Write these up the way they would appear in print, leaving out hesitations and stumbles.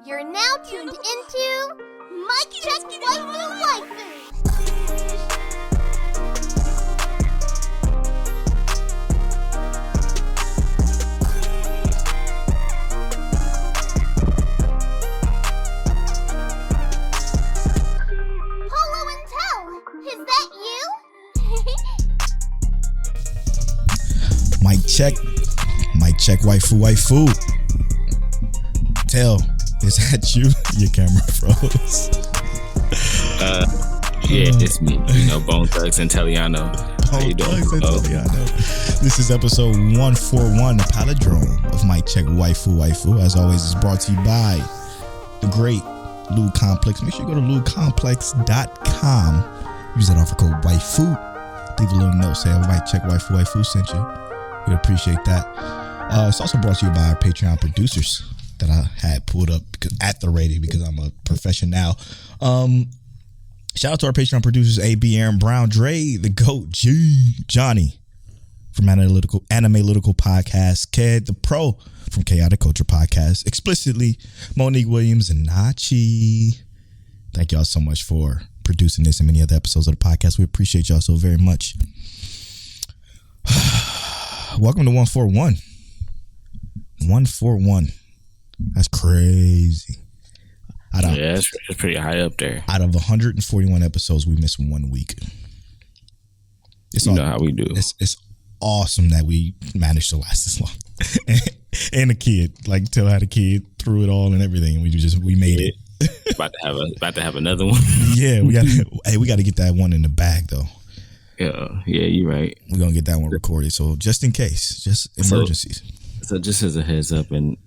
You're now tuned into Mic Check Waifu. Polo and Tell, is that you? Mic check waifu. Tell, is that you? Your camera froze. Yeah, it's me. Bone Thugs and Teliano. How you doing? This is episode 141, the palindrome of Mic Check Waifu. As always, it's brought to you by the great Lube Complex. Make sure you go to lubecomplex.com. Use that offer code Waifu. Leave a little note saying Mic Check Waifu sent you. We'd appreciate that. It's also brought to you by our Patreon producers that I had pulled up at the rating because I'm a professional. Shout out to our Patreon producers, AB, Aaron Brown, Dre, the GOAT, G, Johnny from Analytical Podcast, Ked, the Pro from Chaotic Culture Podcast, Explicitly, Monique Williams, and Nachi. Thank y'all so much for producing this and many other episodes of the podcast. We appreciate y'all so very much. Welcome to 141. 141. That's crazy. It's pretty high up there. Out of 141 episodes, we missed 1 week. How we do. It's awesome that we managed to last this long. and a kid, Tell had a kid through it all and everything. We made it. About to have another one. Yeah, we got to get that one in the bag though. Yeah, you're right. We're gonna get that one recorded. So just in case, just emergencies. So just as a heads up, and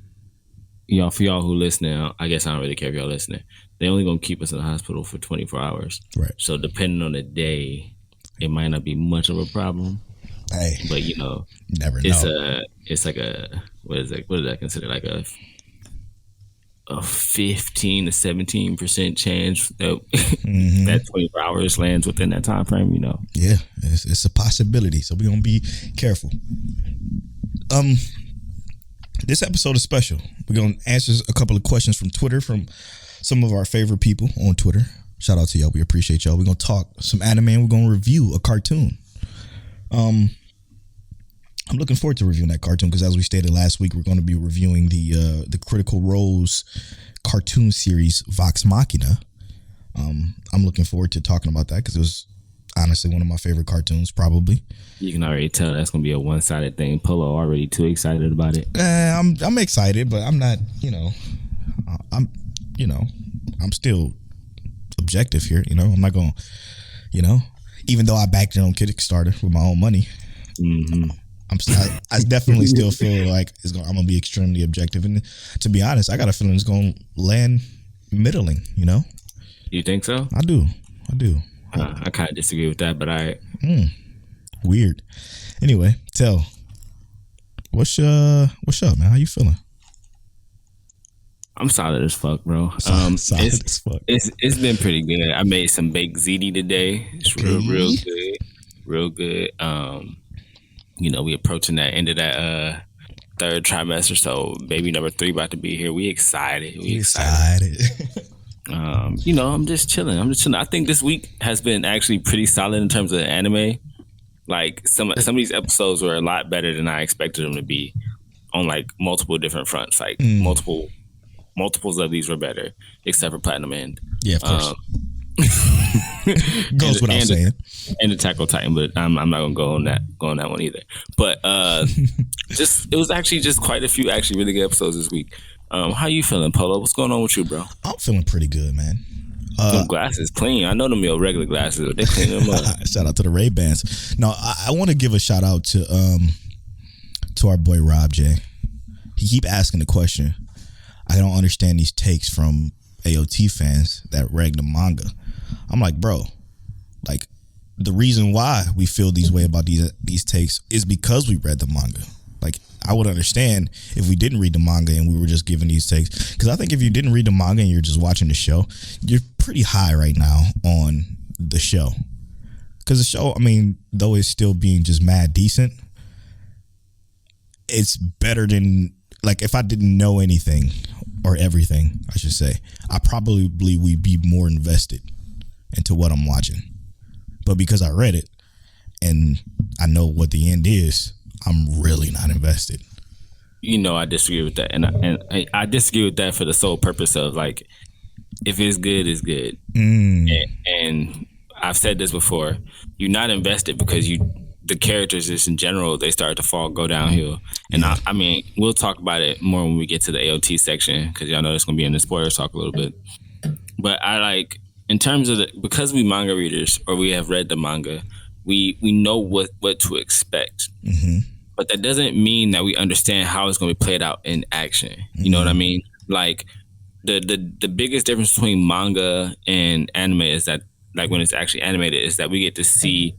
for y'all who listening, I guess I don't really care if y'all listening. They only gonna keep us in the hospital for 24 hours. Right. So depending on the day, it might not be much of a problem. Hey, but never know. It's like what is that considered? Like a 15 to 17% chance that that 24 hours lands within that time frame. Yeah, it's a possibility. So we're gonna be careful. This episode is special. We're going to answer a couple of questions from Twitter from some of our favorite people on Twitter. Shout out to y'all. We appreciate y'all. We're going to talk some anime and we're going to review a cartoon. I'm looking forward to reviewing that cartoon because as we stated last week, we're going to be reviewing the Critical Role's cartoon series Vox Machina. I'm looking forward to talking about that because it was honestly one of my favorite cartoons, probably. You can already tell that's gonna be a one-sided thing. Polo already too excited about it. I'm excited, but I'm not. I'm still objective here. I'm not gonna. Even though I backed it on Kickstarter with my own money, I definitely still feel like I'm gonna be extremely objective. And to be honest, I got a feeling it's gonna land middling. You think so? I do. I kind of disagree with that, but weird. Anyway, Tell, what's up, man? How you feeling? I'm solid as fuck, bro. Solid as fuck. It's been pretty good. I made some baked ziti today. It's real good. We approaching that end of that third trimester, so baby number 3 about to be here. We excited. I'm just chilling. I think this week has been actually pretty solid in terms of anime. Like some of these episodes were a lot better than I expected them to be on multiple different fronts. Multiples of these were better, except for Platinum End. Yeah, of course. Goes without saying. And Attack on Titan, but I'm not gonna go on that one either. But it was actually just quite a few actually really good episodes this week. How you feeling, Polo? What's going on with you, bro? I'm feeling pretty good, man. Them glasses clean. I know them your regular glasses, but they clean them up. Shout out to the Ray-Bans. No, I want to give a shout out to our boy Rob J. He keep asking the question. I don't understand these takes from AOT fans that reg the manga. I'm like, bro, the reason why we feel these way about these takes is because we read the manga. I would understand if we didn't read the manga and we were just giving these takes. Because I think if you didn't read the manga and you're just watching the show, you're pretty high right now on the show. because the show, I mean, though it's still being just mad decent, it's better than, like, if I didn't know anything or everything, I should say, I probably would be more invested into what I'm watching. But because I read it and I know what the end is, I'm really not invested. You know, I disagree with that, and I disagree with that for the sole purpose of, like, if it's good, it's good. And I've said this before: you're not invested because the characters just in general, they start to go downhill. And I mean, we'll talk about it more when we get to the AOT section, because y'all know it's gonna be in the spoiler talk a little bit. But I like, in terms of because we manga readers, or we have read the manga, we know what to expect. But that doesn't mean that we understand how it's going to be played out in action. You know what I mean? Like, the biggest difference between manga and anime is that, like, when it's actually animated, is that we get to see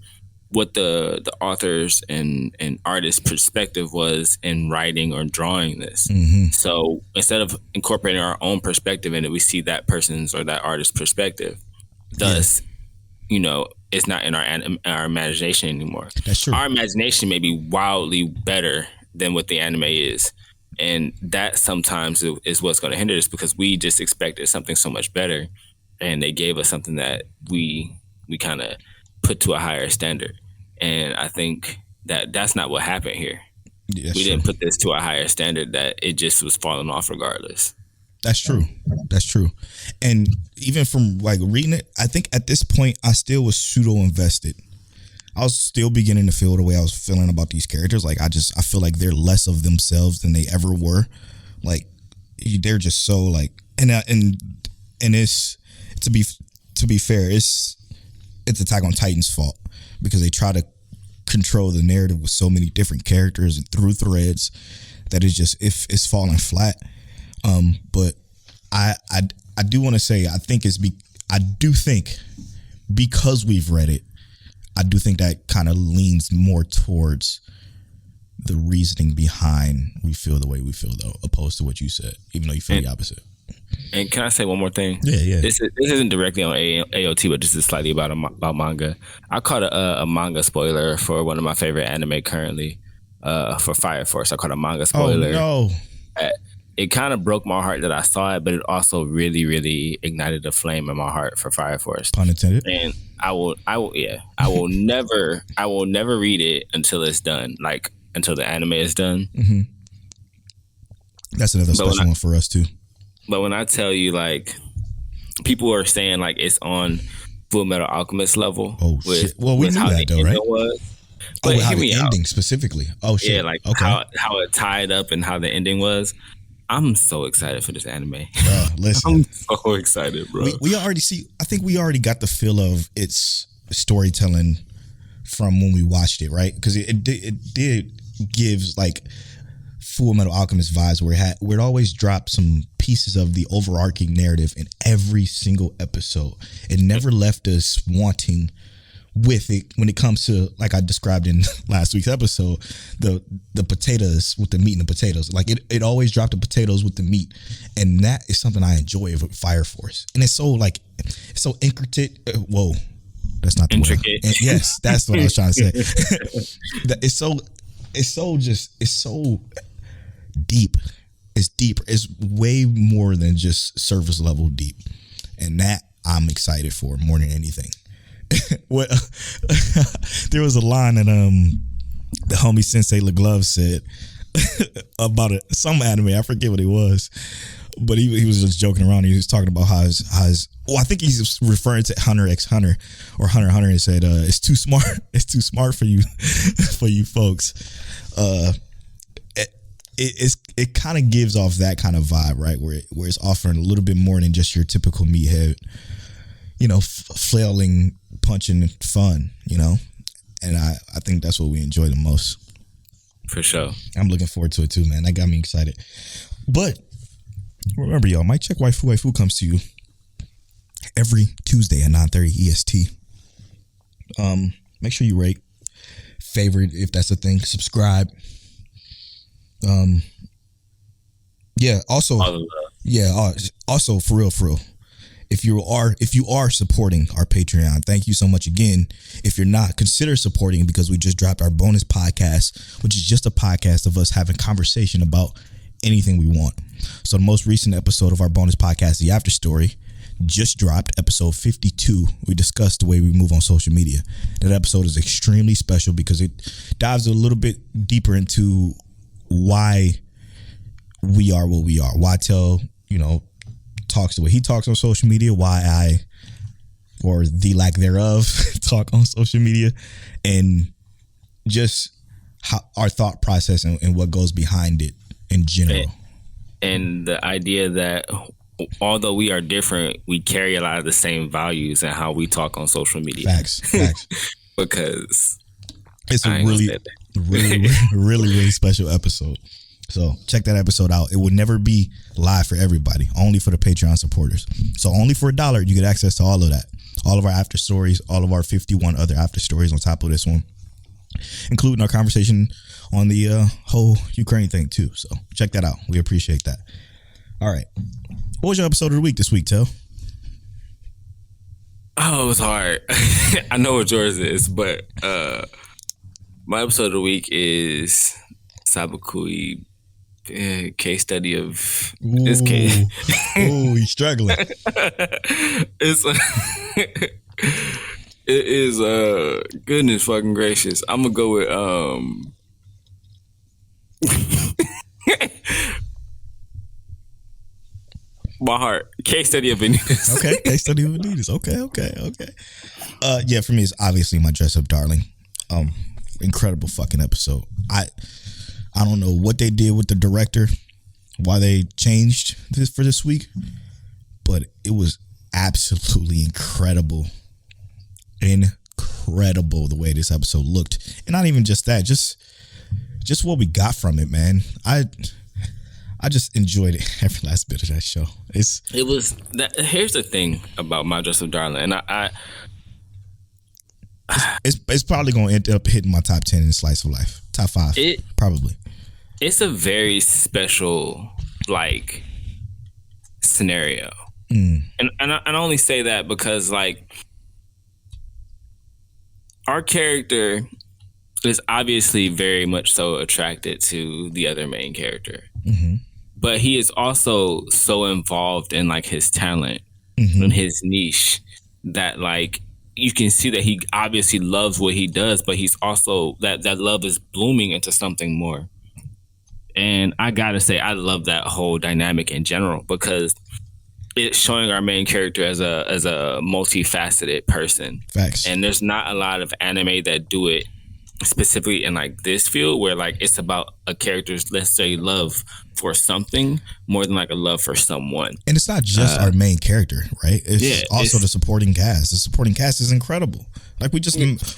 what the authors and artists' perspective was in writing or drawing this. So instead of incorporating our own perspective in it, we see that person's or that artist's perspective. Thus, you know, it's not in our imagination anymore. That's true. Our imagination may be wildly better than what the anime is. And that sometimes is what's going to hinder us, because we just expected something so much better, and they gave us something that we kind of put to a higher standard. And I think that's not what happened here. We didn't put this to a higher standard, that it just was falling off regardless. That's true. That's true. And even from, like, reading it, I think at this point I still was pseudo invested. I was still beginning to feel the way I was feeling about these characters. Like, I feel like they're less of themselves than they ever were. Like, they're just so, like, and it's, to be fair, it's Attack on Titan's fault, because they try to control the narrative with so many different characters and through threads that it's falling flat. But I do want to say, I do think because we've read it, I do think that kind of leans more towards the reasoning behind we feel the way we feel, though, opposed to what you said, even though you feel the opposite. And can I say one more thing? Yeah. This isn't directly on AOT, but this is slightly about manga. I caught a manga spoiler for one of my favorite anime currently, for Fire Force. I caught a manga spoiler. Oh, no. It kind of broke my heart that I saw it, but it also really, really ignited a flame in my heart for Fire Force. Pun intended. And I will never read it until it's done, like until the anime is done. That's another special one for us too. But when I tell you, like, people are saying, like, it's on Full Metal Alchemist level. Oh, shit. Well, we knew that, though, right? But how the ending specifically. Oh, shit. Yeah, like, how it tied up and how the ending was. I'm so excited for this anime. Listen. I'm so excited, bro. We already got the feel of its storytelling from when we watched it, right? Because it did gives, like, Full Metal Alchemist vibes, where it always dropped some pieces of the overarching narrative in every single episode. It never left us wanting with it when it comes to, like I described in last week's episode, the potatoes with the meat and the potatoes. Like, it always dropped the potatoes with the meat, and that is something I enjoy with Fire Force. And it's so, like, it's so intricate. Whoa, that's not the intricate. Word. Yes, that's what I was trying to say. It's so deep. It's deep. It's way more than just surface level deep, and that I'm excited for more than anything. What there was a line that the homie Sensei LeGlove said about some anime. I forget what it was, but he was just joking around. He was talking about how his I think he's referring to Hunter x Hunter or Hunter x Hunter, and said it's too smart. It's too smart for you for you folks. It kind of gives off that kind of vibe, right? Where it's offering a little bit more than just your typical meathead, you know, flailing, punching fun, you know? And I think that's what we enjoy the most. For sure. I'm looking forward to it too, man. That got me excited. But remember, y'all, Mic Check Waifu comes to you every Tuesday at 9:30 EST. Make sure you rate, favorite if that's a thing, subscribe. Also for real, If you are supporting our Patreon, thank you so much again. If you're not, consider supporting, because we just dropped our bonus podcast, which is just a podcast of us having conversation about anything we want. So the most recent episode of our bonus podcast, The After Story, just dropped, episode 52. We discussed the way we move on social media. That episode is extremely special because it dives a little bit deeper into why we are what we are. Why Tell, talks the way he talks on social media, why I, or the lack thereof, talk on social media, and just how our thought process and what goes behind it in general. And the idea that although we are different, we carry a lot of the same values and how we talk on social media. Facts. Because it's a really special episode. So check that episode out. It will never be live for everybody, only for the Patreon supporters. So only for $1, you get access to all of that. All of our after stories, all of our 51 other after stories on top of this one, including our conversation on the whole Ukraine thing too. So check that out. We appreciate that. All right. What was your episode of the week this week, Tel? Oh, it was hard. I know what yours is, but my episode of the week is Sabakui case study of this case. Ooh, he's struggling. It is goodness fucking gracious. I'm gonna go with my heart. Case study of Benitez. Okay, case study of Benitez. Okay. Yeah, for me it's obviously My Dress Up Darling. Incredible fucking episode. I don't know what they did with the director, why they changed this for this week, but it was absolutely incredible the way this episode looked. And not even just that, just what we got from it, man. I just enjoyed it, every last bit of that show. Here's the thing about My Dress Up Darling, and it's probably going to end up hitting my top 10 in Slice of Life. Top 5, probably. It's a very special, scenario. And I only say that because, our character is obviously very much so attracted to the other main character. Mm-hmm. But he is also so involved in, his talent and his niche that, you can see that he obviously loves what he does, but he's also that love is blooming into something more. And I gotta say, I love that whole dynamic in general because it's showing our main character as a multifaceted person. Facts. And there's not a lot of anime that do it specifically in this field where it's about a character's, let's say, love for something more than a love for someone. And it's not just our main character, right? It's also the supporting cast. The supporting cast is incredible.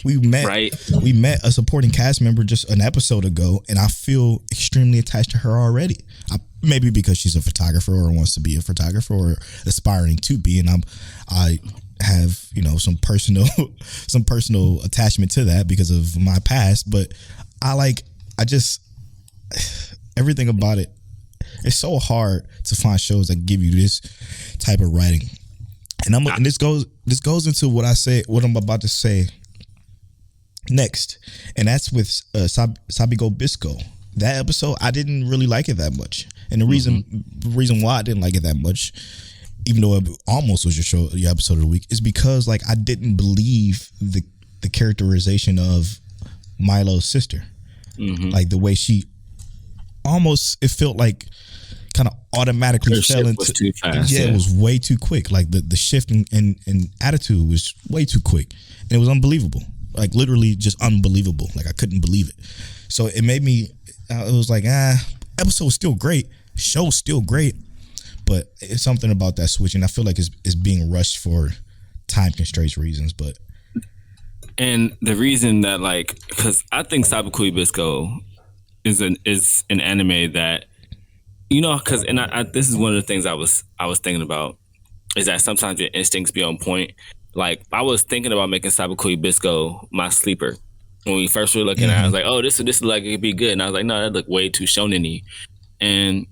We met a supporting cast member just an episode ago, and I feel extremely attached to her already. Maybe because she's a photographer or wants to be a photographer or aspiring to be, and I have some personal attachment to that because of my past. But everything about it. It's so hard to find shows that give you this type of writing, and this goes into what I'm about to say next, and that's with Sabigo Bisco. That episode, I didn't really like it that much, and the reason why I didn't like it that much, even though it almost was your episode of the week, is because I didn't believe the characterization of Milo's sister, the way she almost, it felt kind of automatically fell into too fast, it was way too quick. The shift in attitude was way too quick, and it was unbelievable. Literally just unbelievable. I couldn't believe it. So it made me, it was episode's still great, show's still great, but it's something about that switch, and I feel it's being rushed for time constraints reasons. And the reason that because I think Sabakui Bisco is an anime that, because this is one of the things I was thinking about, is that sometimes your instincts be on point. I was thinking about making Sabakui Bisco my sleeper when we first were looking at it. I was like, oh, this is it could be good, and I was like, no, that looked way too shonen-y. And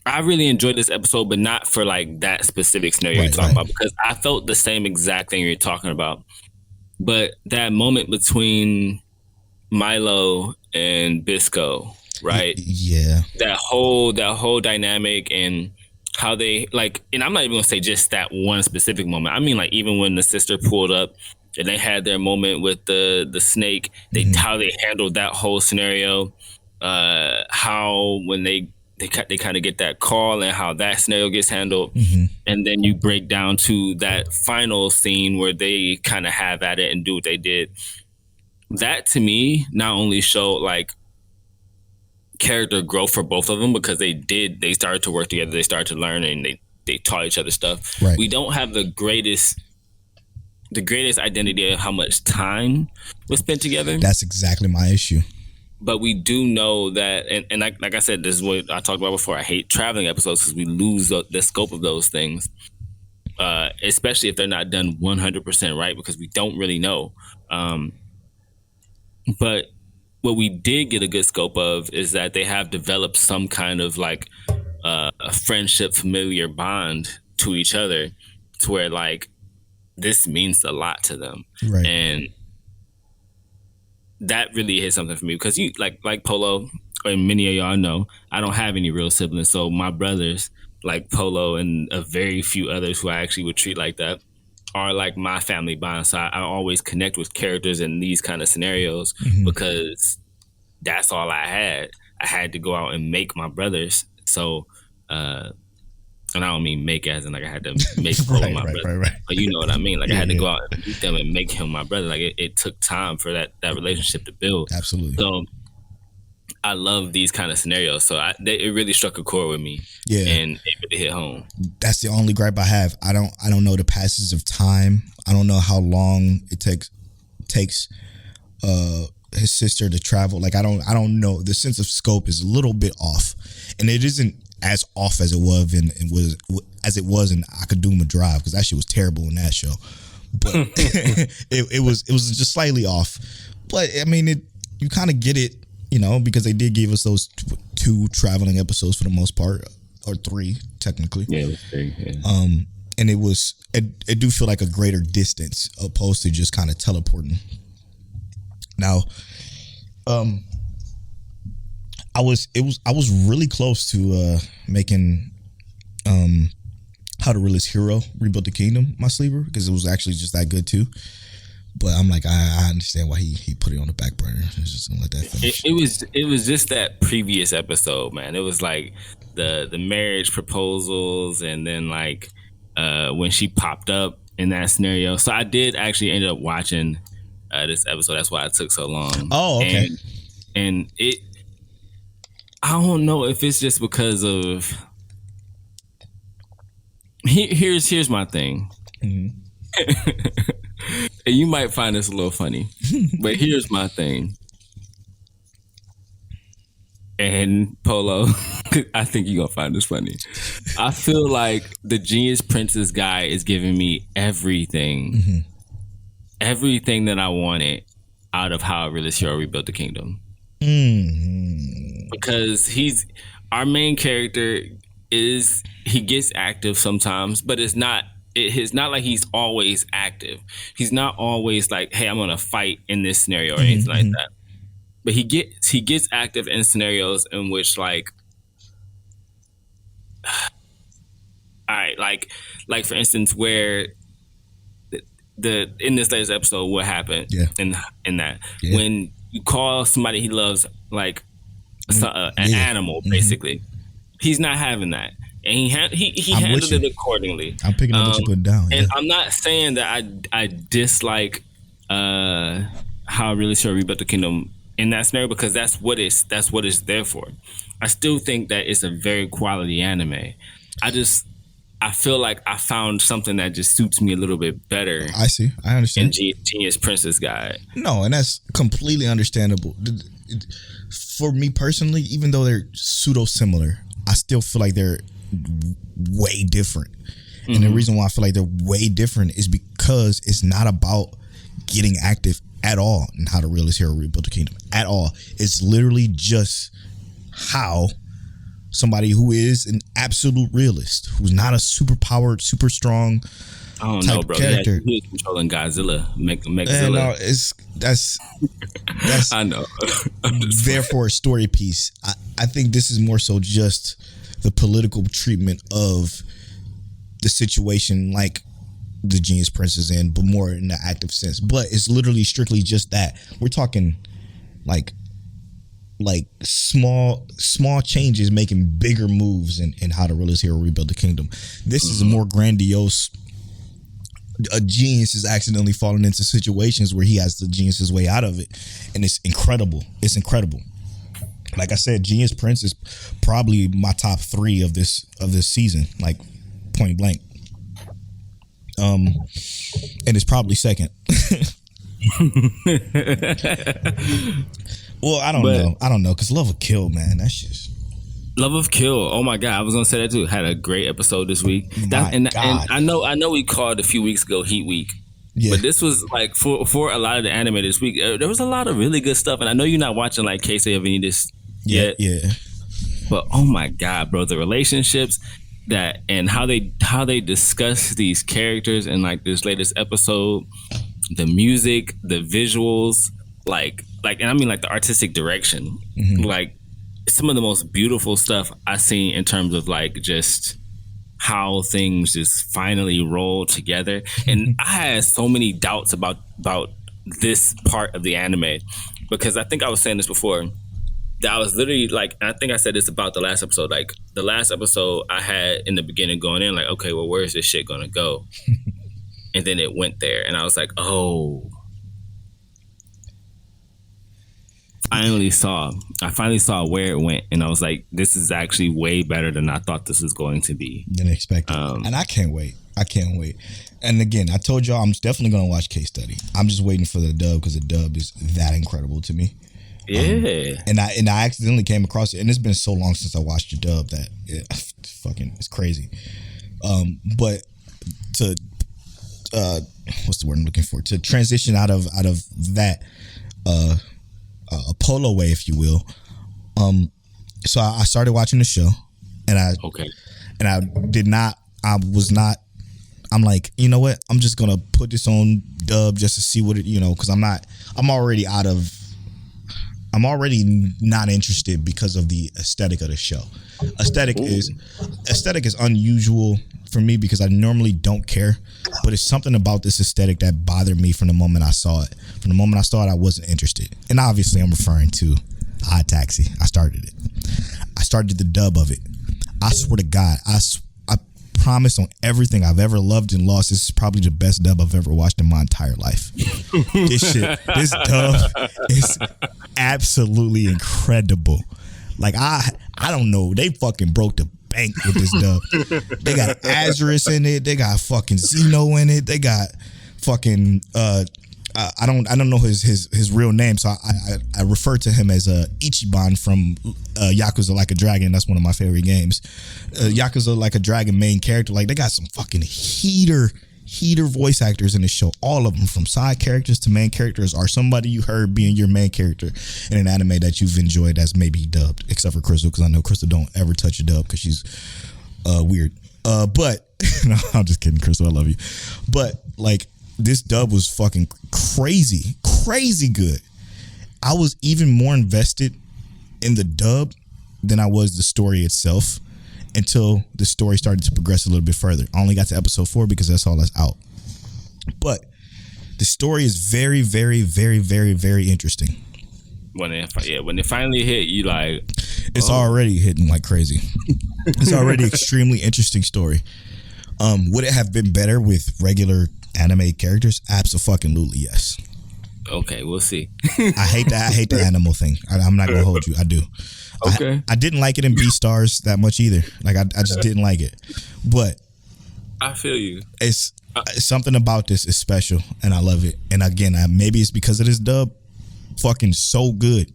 I really enjoyed this episode, but not for like that specific scenario you're talking about, because I felt the same exact thing you're talking about. But that moment between Milo and Bisco, right? Yeah. That whole dynamic and how they like, and I'm not even gonna say just that one specific moment. I mean, like even when the sister pulled up and they had their moment with the snake, how they handled that whole scenario, how when they kind of get that call and how that scenario gets handled, and then you break down to that final scene where they kind of have at it and do what they did. That to me not only showed like character growth for both of them, because they started to work together, they started to learn, and they taught each other stuff. Right. We don't have the greatest identity of how much time was spent together. That's exactly my issue. But we do know that, and like I said, this is what I talked about before. I hate traveling episodes because we lose the scope of those things, especially if they're not done 100% right, because we don't really know. But what we did get a good scope of is that they have developed some kind of like a friendship, familiar bond to each other, to where like this means a lot to them. Right. And that really hit something for me, because you like Polo, and many of y'all know, I don't have any real siblings. So my brothers, like Polo and a very few others who I actually would treat like that, are like my family bond. So I always connect with characters in these kind of scenarios, because that's all I had. I had to go out and make my brothers. So, and I don't mean make as in like I had to make Polo my brother. Right. But you know what I mean? Like I had to go out and meet them and make him my brother. Like it took time for that relationship to build. Absolutely. So I love these kind of scenarios. So it really struck a chord with me. Yeah. And it really hit home. That's the only gripe I have. I don't know the passage of time. I don't know how long it takes his sister to travel. Like I don't know. The sense of scope is a little bit off, and it isn't as off as it was in Akaduma Drive, because that shit was terrible in that show. But it was just slightly off. But I mean, you kind of get it, you know, because they did give us those two traveling episodes for the most part, or three technically. Yeah, it was three. Yeah. And it do feel like a greater distance opposed to just kind of teleporting. Now, I was really close to making How to Realist Hero Rebuild the Kingdom my sleeper, because it was actually just that good too. But I'm like, I understand why he put it on the back burner. It's just gonna let that finish. It was just that previous episode, man. It was like the marriage proposals, and then like when she popped up in that scenario. So I did actually end up watching this episode. That's why it took so long. Oh, okay. And I don't know if it's just because of. Here's my thing. And you might find this a little funny, but here's my thing. And Polo, I think you're gonna find this funny. I feel like the Genius Princess guy is giving me everything that I wanted out of How I Realist Hero Rebuilt the Kingdom. Because our main character he gets active sometimes, but it's not like he's always active. He's not always like, hey, I'm gonna fight in this scenario or anything like that. But he gets active in scenarios in which like, all right, like for instance, where in this latest episode, what happened in that when you call somebody he loves like an animal, basically, he's not having that. And he handled it accordingly. I'm picking up what you put down. And I'm not saying that I dislike How I Really Sure Rebuilt the Kingdom in that scenario, because that's what it's there for. I still think that it's a very quality anime. I feel like I found something that just suits me a little bit better. I see. I understand. In Genius Princess Guide. No, and that's completely understandable. For me personally, even though they're pseudo similar, I still feel like they're way different. And the reason why I feel like they're way different is because it's not about getting active at all in How to Realist Hero Rebuild the Kingdom at all. It's literally just how somebody who is an absolute realist, who's not a super powered, super strong I don't type know, bro. character. He was controlling Godzilla, Man, Mechzilla. no, that's I know. therefore a story piece. I think this is more so just the political treatment of the situation, like the Genius Prince is in, but more in the active sense. But it's literally strictly just that. We're talking like small changes making bigger moves in how the realist hero rebuild the kingdom. This is a more grandiose. A genius is accidentally falling into situations where he has the genius's way out of it, and it's incredible. It's incredible. Like I said, Genius Prince is probably my top 3 of this season, like point blank. And it's probably second. Well, I don't know, because Love of Kill, man, that's just Love of Kill. Oh my god, I was gonna say that too. Had a great episode this week. And I know we called a few weeks ago Heat Week. Yeah. But this was like for a lot of the anime this week. There was a lot of really good stuff, and I know you're not watching like Case of Venitas yet. Yeah. But oh my god, bro, the relationships that and how they discuss these characters in like this latest episode, the music, the visuals, like and I mean like the artistic direction, like. Some of the most beautiful stuff I've seen in terms of like just how things just finally roll together. And I had so many doubts about this part of the anime, because I think I was saying this before, that I was literally like, I think I said this about the last episode, like the last episode I had in the beginning going in like, okay, well, where's this shit gonna go? And then it went there and I was like, oh. I finally saw where it went, and I was like, this is actually way better than I thought this was going to be. Than expected. And I can't wait. And again, I told y'all I'm definitely going to watch Case Study. I'm just waiting for the dub, because the dub is that incredible to me. Yeah. And I accidentally came across it, and it's been so long since I watched the dub that it's crazy. But to what's the word I'm looking for? To transition out of that a polo way, if you will. So I started watching the show, and I'm like, you know what? I'm just gonna put this on dub just to see what it, because I'm already not interested because of the aesthetic of the show. Aesthetic is unusual for me because I normally don't care, but it's something about this aesthetic that bothered me from the moment I saw it. From the moment I saw it, I wasn't interested. And obviously I'm referring to Odd Taxi. I started it. I started the dub of it. I swear to God, I promise on everything I've ever loved and lost, this is probably the best dub I've ever watched in my entire life. This dub is absolutely incredible. Like I don't know, they fucking broke the bank with this dub. They got Azurus in it. They got fucking Zeno in it. They got fucking I don't know his real name, so I refer to him as Ichiban from Yakuza Like a Dragon. That's one of my favorite games. Yakuza Like a Dragon main character. Like, they got some fucking heater voice actors in the show. All of them, from side characters to main characters, are somebody you heard being your main character in an anime that you've enjoyed that's maybe dubbed, except for Crystal, because I know Crystal don't ever touch a dub because she's weird. But no, I'm just kidding, Crystal, I love you. But like, this dub was fucking crazy good. I was even more invested in the dub than I was the story itself, until the story started to progress a little bit further. I only got to episode 4 because that's all that's out. But the story is very, very, very, very, very interesting. When it finally hit, you like... It's already hitting like crazy. It's already extremely interesting story. Would it have been better with regular anime characters? Absolutely, yes. Okay, we'll see. I hate the animal thing. I'm not gonna hold you. I do. Okay. I didn't like it in Beastars that much either. Like, I just didn't like it. But I feel you. It's something about this is special, and I love it. And again, maybe it's because of this dub. Fucking so good.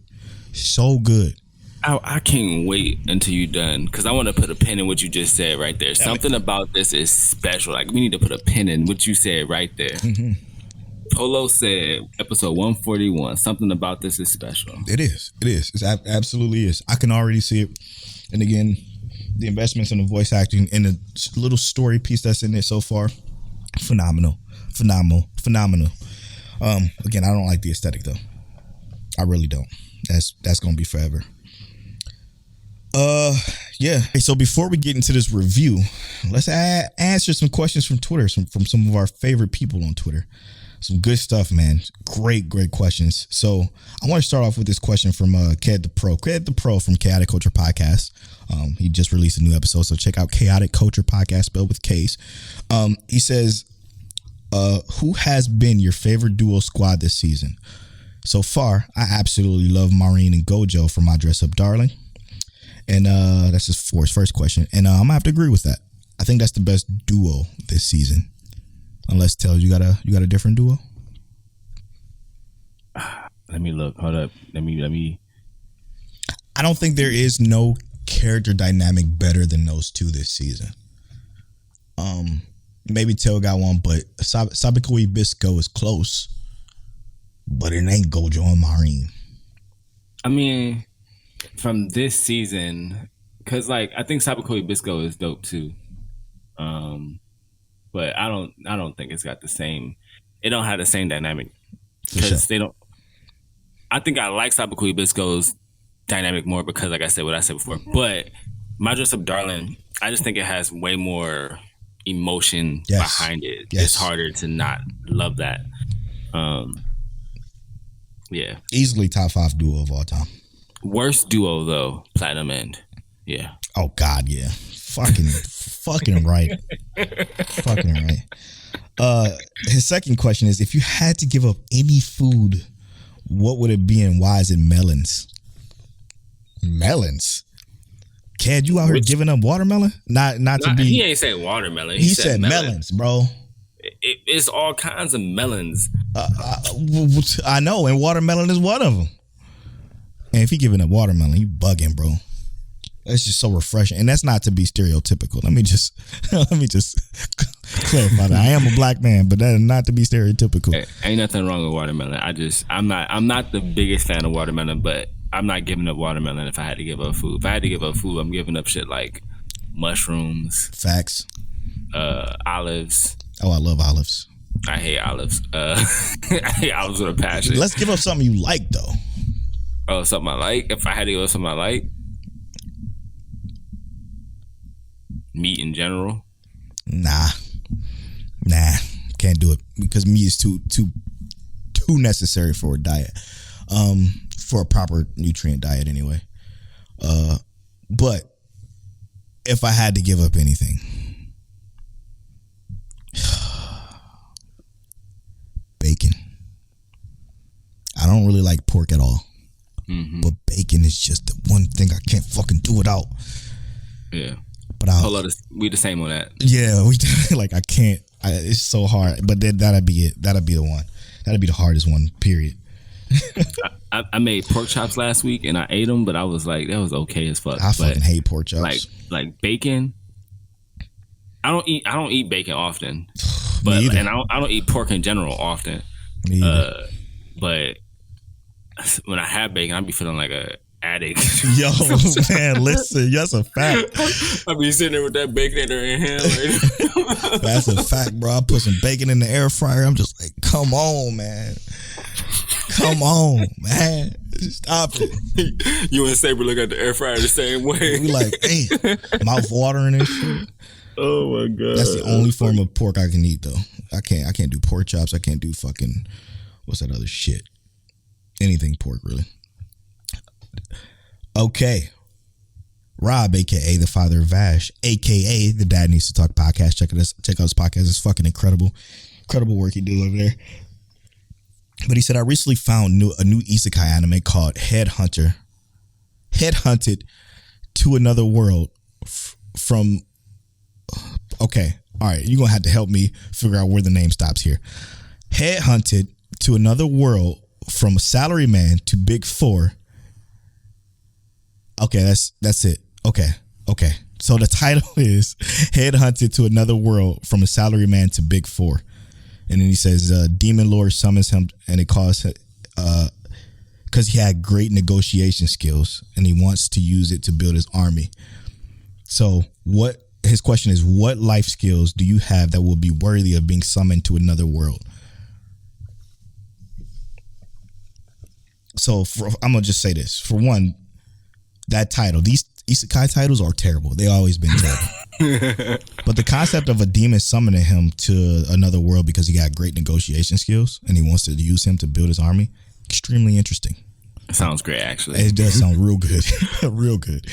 I can't wait until you're done, because I want to put a pin in what you just said right there. Something about this is special. Like, we need to put a pin in what you said right there. Mm-hmm. Polo said, episode 141, something about this is special. It is. It absolutely is. I can already see it. And again, the investments in the voice acting and the little story piece that's in there so far, phenomenal. Again, I don't like the aesthetic though. I really don't. That's gonna be forever. Yeah. Okay, so before we get into this review, let's answer some questions from Twitter, from some of our favorite people on Twitter. Some good stuff, man. Great questions. So I want to start off with this question from Ked the Pro. Ked the Pro from Chaotic Culture Podcast. He just released a new episode, so check out Chaotic Culture Podcast, spelled with K's. He says, who has been your favorite duo squad this season? So far, I absolutely love Maureen and Gojo from My Dress Up Darling. And that's his first question. And I'm gonna have to agree with that. I think that's the best duo this season. Unless Tell, you got a different duo? Let me look. Hold up. Let me. I don't think there is no character dynamic better than those two this season. Maybe Tell got one, but Sabiko Ibisco is close. But it ain't Gojo and Maureen. I mean, from this season, because like I think Sabiko Ibisco is dope too. But I don't think it's got the same. It don't have the same dynamic because they don't. I think I like Sabiko Ibisco's dynamic more because, like I said, what I said before. But My Dress Up Darling, I just think it has way more emotion behind it. Yes. It's harder to not love that. Yeah, easily top 5 duo of all time. Worst duo though, Platinum End. Yeah. Oh God, yeah. Fucking right. Fucking right. His second question is, if you had to give up any food, what would it be and why is it melons? Melons? Cad, you out here giving up watermelon? Not to be. He ain't saying watermelon. He said melons, bro. It's all kinds of melons. I know, and watermelon is one of them. And if he giving up watermelon, he bugging, bro. It's just so refreshing, and that's not to be stereotypical. Let me just clarify that. I am a black man, but that is not to be stereotypical. Hey, ain't nothing wrong with watermelon. I'm not the biggest fan of watermelon, but I'm not giving up watermelon if I had to give up food. If I had to give up food, I'm giving up shit like mushrooms. Facts. Olives. Oh, I love olives. I hate olives. I hate olives with a passion. Let's give up something you like, though. Oh, something I like? If I had to give up something I like? Meat in general? Nah. Can't do it because meat is too necessary for a diet. For a proper nutrient diet anyway. But if I had to give up anything, bacon. I don't really like pork at all. Mm-hmm. But bacon is just the one thing I can't fucking do without. Yeah. But we the same on that. Yeah, like I can't. It's so hard. But then that'd be it. That'd be the one. That'd be the hardest one. Period. I made pork chops last week and I ate them, but I was like, that was okay as fuck. I fucking hate pork chops. Like bacon. I don't eat bacon often, but and I don't eat pork in general often. Me either. But when I have bacon, I be feeling like a addict. Yo, man, listen, that's a fact. I be sitting there with that bacon in their hand. Like. That's a fact, bro. I put some bacon in the air fryer. I'm just like, come on, man. Come on, man. Stop it. You and Saber look at the air fryer the same way. We like, hey, mouth watering and shit. Oh my God. That's the only form of pork I can eat, though. I can't do pork chops. I can't do fucking, what's that other shit? Anything pork, really. Okay. Rob, aka the father of Vash, aka the Dad Needs to Talk podcast. Check out his podcast. It's fucking incredible work he do over there. But he said, I recently found a new isekai anime called Headhunted to Another World from. Okay, all right, you're gonna have to help me figure out where the name stops here. Headhunted to Another World from Salaryman to Big Four. Okay, that's it. Okay. So the title is Headhunted to Another World from a Salaryman to Big Four. And then he says, Demon Lord summons him and it caused because he had great negotiation skills and he wants to use it to build his army. So his question is, what life skills do you have that will be worthy of being summoned to another world? So I'm gonna just say this. For one, that title, these isekai titles are terrible. They always been terrible. But the concept of a demon summoning him to another world because he got great negotiation skills and he wants to use him to build his army, extremely interesting. Sounds great, actually. It does sound real good. Real good.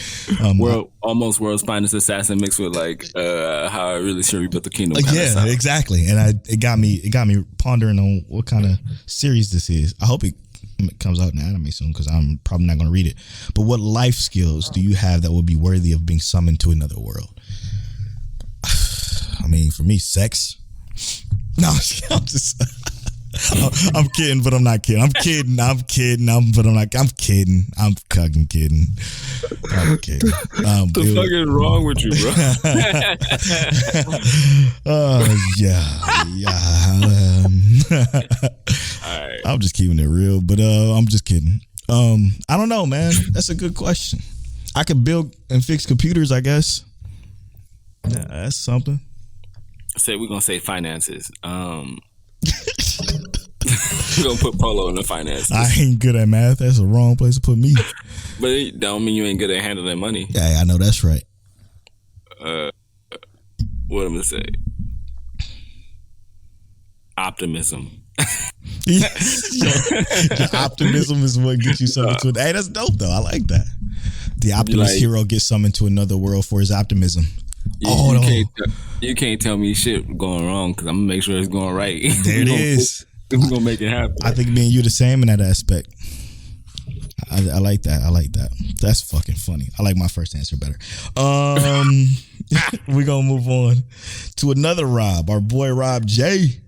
Almost world's finest assassin mixed with like how I really should rebuild the kingdom. Yeah, exactly. And it got me pondering on what kind of series this is. I hope it comes out in anime soon because I'm probably not going to read it. But what life skills do you have that would be worthy of being summoned to another world? I mean, for me, sex. No, I'm just. I'm kidding, but I'm not kidding. I'm kidding, but I'm not. I'm kidding. I'm fucking kidding. I'm kidding. What the fuck is wrong with you, bro? All right. I'm just keeping it real, but I'm just kidding. I don't know, man. That's a good question. I could build and fix computers, I guess. Yeah, that's something. We're gonna say finances. We're gonna put Polo in the finances. I ain't good at math. That's the wrong place to put me. But it don't mean you ain't good at handling money. Yeah, I know that's right. What I'm gonna say? Optimism. Your optimism is what gets you summoned to it. Hey, that's dope though. I like that. The optimist hero gets summoned to another world for his optimism. You can't tell me shit going wrong because I'm gonna make sure it's going right. There it is. We're gonna make it happen. I think me and you the same in that aspect. I like that. I like that. That's fucking funny. I like my first answer better. We're gonna move on to another Rob, our boy Rob J.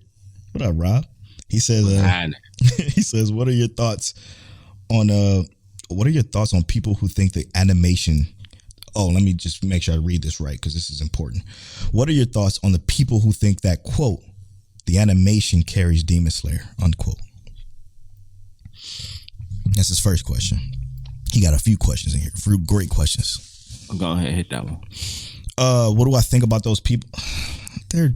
What up, Rob? He says he says, what are your thoughts on people who think that animation? Oh, let me just make sure I read this right because this is important. What are your thoughts on the people who think that, quote, the animation carries Demon Slayer, unquote? That's his first question. He got a few questions in here. A few great questions. Go ahead, hit that one. What do I think about those people? They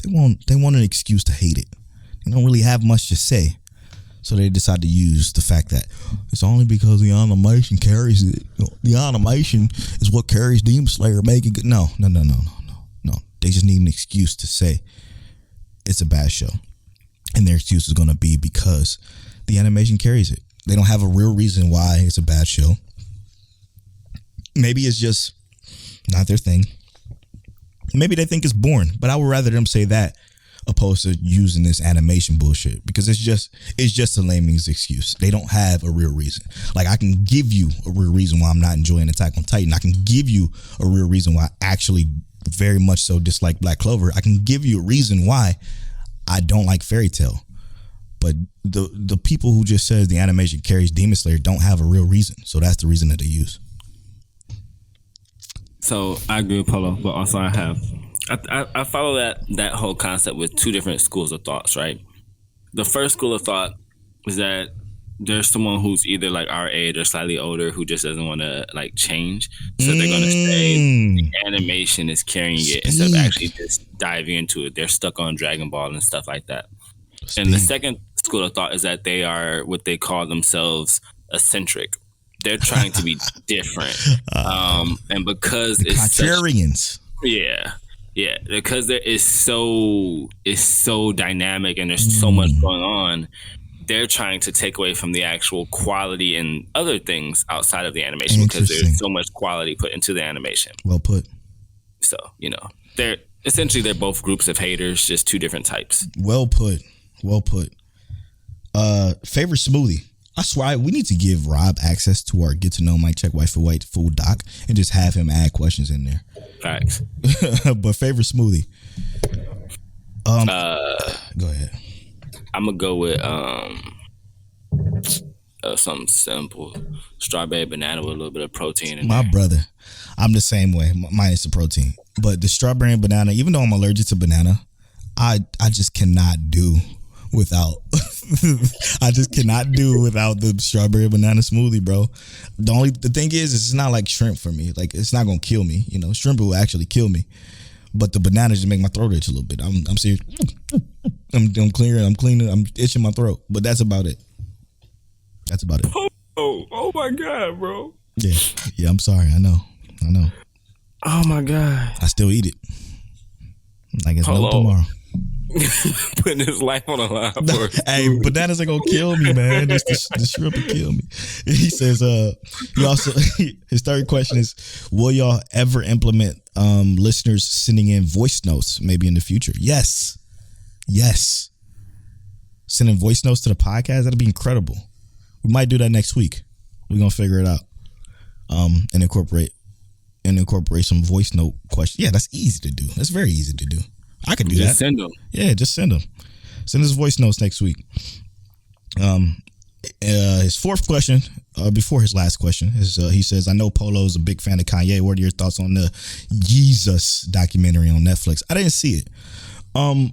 want an excuse to hate it. They don't really have much to say. So they decide to use the fact that it's only because the animation carries it. The animation is what carries Demon Slayer, making it. No. They just need an excuse to say it's a bad show. And their excuse is going to be because the animation carries it. They don't have a real reason why it's a bad show. Maybe it's just not their thing. Maybe they think it's boring, but I would rather them say that opposed to using this animation bullshit because it's just a layman's excuse. They don't have a real reason. Like, I can give you a real reason why I'm not enjoying Attack on Titan. I can give you a real reason why I actually very much so dislike Black Clover. I can give you a reason why I don't like Fairy Tail. But the people who just says the animation carries Demon Slayer don't have a real reason. So that's the reason that they use. So I agree with Polo, but also I follow that whole concept with two different schools of thoughts, right? The first school of thought is that there's someone who's either like our age or slightly older who just doesn't want to like change. So they're going to say the animation is carrying it instead of actually just diving into it. They're stuck on Dragon Ball and stuff like that. And the second school of thought is that they are what they call themselves eccentric. They're trying to be different. And because it's contrarians. Yeah, because it's so dynamic and there's so much going on. They're trying to take away from the actual quality and other things outside of the animation because there's so much quality put into the animation. Well put. So, they're both groups of haters, just two different types. Well put. Favorite smoothie. I swear we need to give Rob access to our Get to Know Mike Check Waifu doc and just have him add questions in there. Facts. But favorite smoothie. Go ahead. I'm gonna go with something simple: strawberry banana with a little bit of protein in My there. brother, I'm the same way. Mine is the protein, but the strawberry and banana. Even though I'm allergic to banana, I just cannot do without. I just cannot do without the strawberry banana smoothie, bro. The thing is, it's not like shrimp for me. Like, it's not gonna kill me. You know, shrimp will actually kill me, but the bananas just make my throat itch a little bit. I'm serious. I'm cleaning. I'm itching my throat, but that's about it. That's about it. Oh my God, bro. Yeah. I'm sorry. I know. Oh my God. I still eat it. Like it's no tomorrow. Putting his life on a line for it. Hey, bananas are gonna kill me, man. The shrimp will kill me. He says, he also his third question is, will y'all ever implement listeners sending in voice notes maybe in the future? Yes. Sending voice notes to the podcast, that'd be incredible. We might do that next week. We're gonna figure it out. And incorporate some voice note questions. Yeah, that's easy to do. That's very easy to do. I could do that. Just send them. Yeah, just send them. Send us voice notes next week. His fourth question, before his last question, is he says, I know Polo's a big fan of Kanye. What are your thoughts on the Jesus documentary on Netflix? I didn't see it. I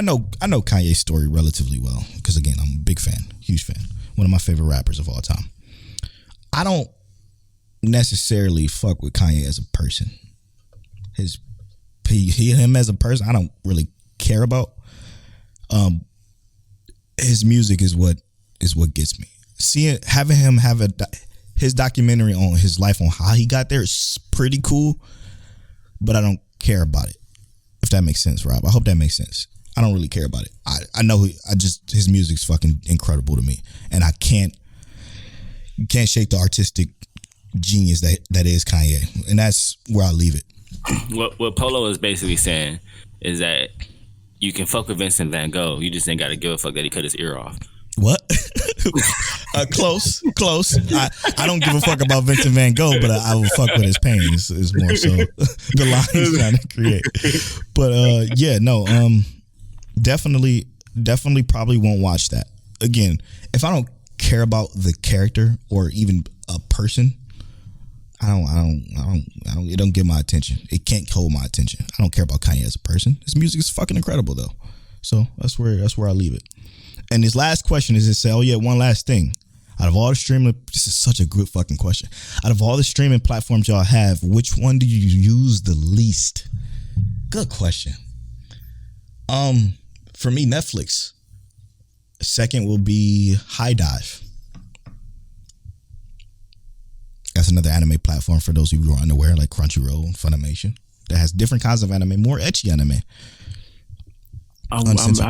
know Kanye's story relatively well because, again, I'm a big fan, huge fan, one of my favorite rappers of all time. I don't necessarily fuck with Kanye as a person. Him as a person, I don't really care about. His music is what gets me. Having him have his documentary on his life on how he got there is pretty cool, but I don't care about it. If that makes sense, Rob. I hope that makes sense. I don't really care about it. I know his music's fucking incredible to me, and you can't shake the artistic genius that is Kanye, and that's where I leave it. What Polo is basically saying is that you can fuck with Vincent Van Gogh. You just ain't got to give a fuck that he cut his ear off. What? Close. I don't give a fuck about Vincent Van Gogh, but I will fuck with his pain. Is more so the line he's trying to create. But definitely probably won't watch that again. If I don't care about the character or even a person, I don't. It don't get my attention. It can't hold my attention. I don't care about Kanye as a person. His music is fucking incredible though. So that's where I leave it. And his last question is to say, oh yeah, one last thing. Out of all the streaming, this is such a good fucking question. Out of all the streaming platforms y'all have, which one do you use the least? Good question. For me, Netflix. Second will be High Dive. That's another anime platform for those of you who are unaware, like Crunchyroll and Funimation, that has different kinds of anime, more ecchi anime. I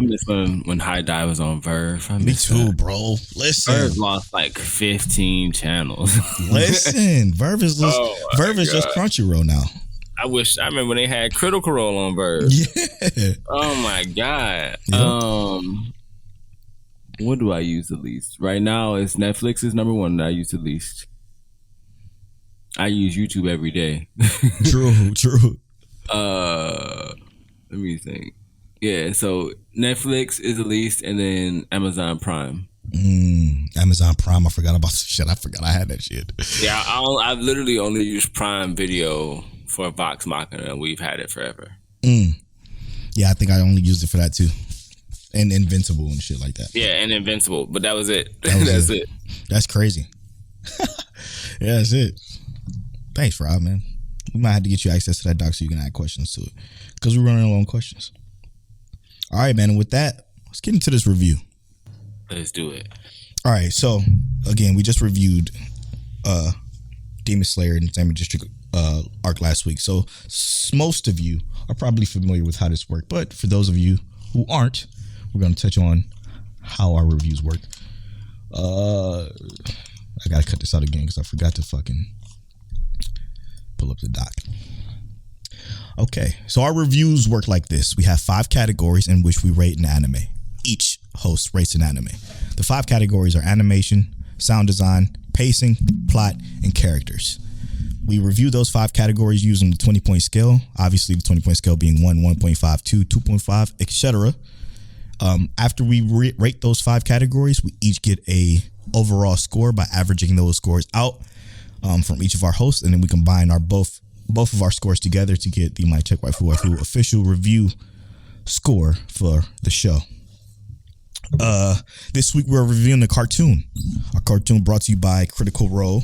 miss when High Dive was on Verve. Me too, bro. Listen, Verve lost like 15 channels. Listen, Verve is just Crunchyroll now. I remember when they had Critical Role on Verve. Yeah. Oh my God. Yep. What do I use the least? Right now, it's Netflix is number one that I use the least. I use YouTube every day. True. Let me think. Yeah, so Netflix is the least, and then Amazon Prime. Amazon Prime. I forgot about shit. I forgot I had that shit. Yeah, I've literally only used Prime Video for Vox Machina, and we've had it forever. Yeah, I think I only used it for that too, and Invincible and shit like that. Yeah, and Invincible, but that was it. That's it. That's crazy. Yeah, that's it. Thanks, Rob, man. We might have to get you access to that doc so you can add questions to it, because we're running low on questions. All right, man. And with that, let's get into this review. Let's do it. All right. So, again, we just reviewed Demon Slayer and Diamond District arc last week. So, most of you are probably familiar with how this works. But for those of you who aren't, we're going to touch on how our reviews work. I got to cut this out again because I forgot to fucking pull up the doc. Okay, so our reviews work like this. We have 5 categories in which we rate an anime. Each host rates an anime. The 5 categories are animation, sound design, pacing, plot, and characters. We review those 5 categories using the 20-point scale. Obviously, the 20-point scale being 1, 1.5, 2, 2.5, etc. After we rate those 5 categories, we each get a overall score by averaging those scores out from each of our hosts, and then we combine our both of our scores together to get the My Check Waifu official review score for the show. This week we're reviewing a cartoon. A cartoon brought to you by Critical Role,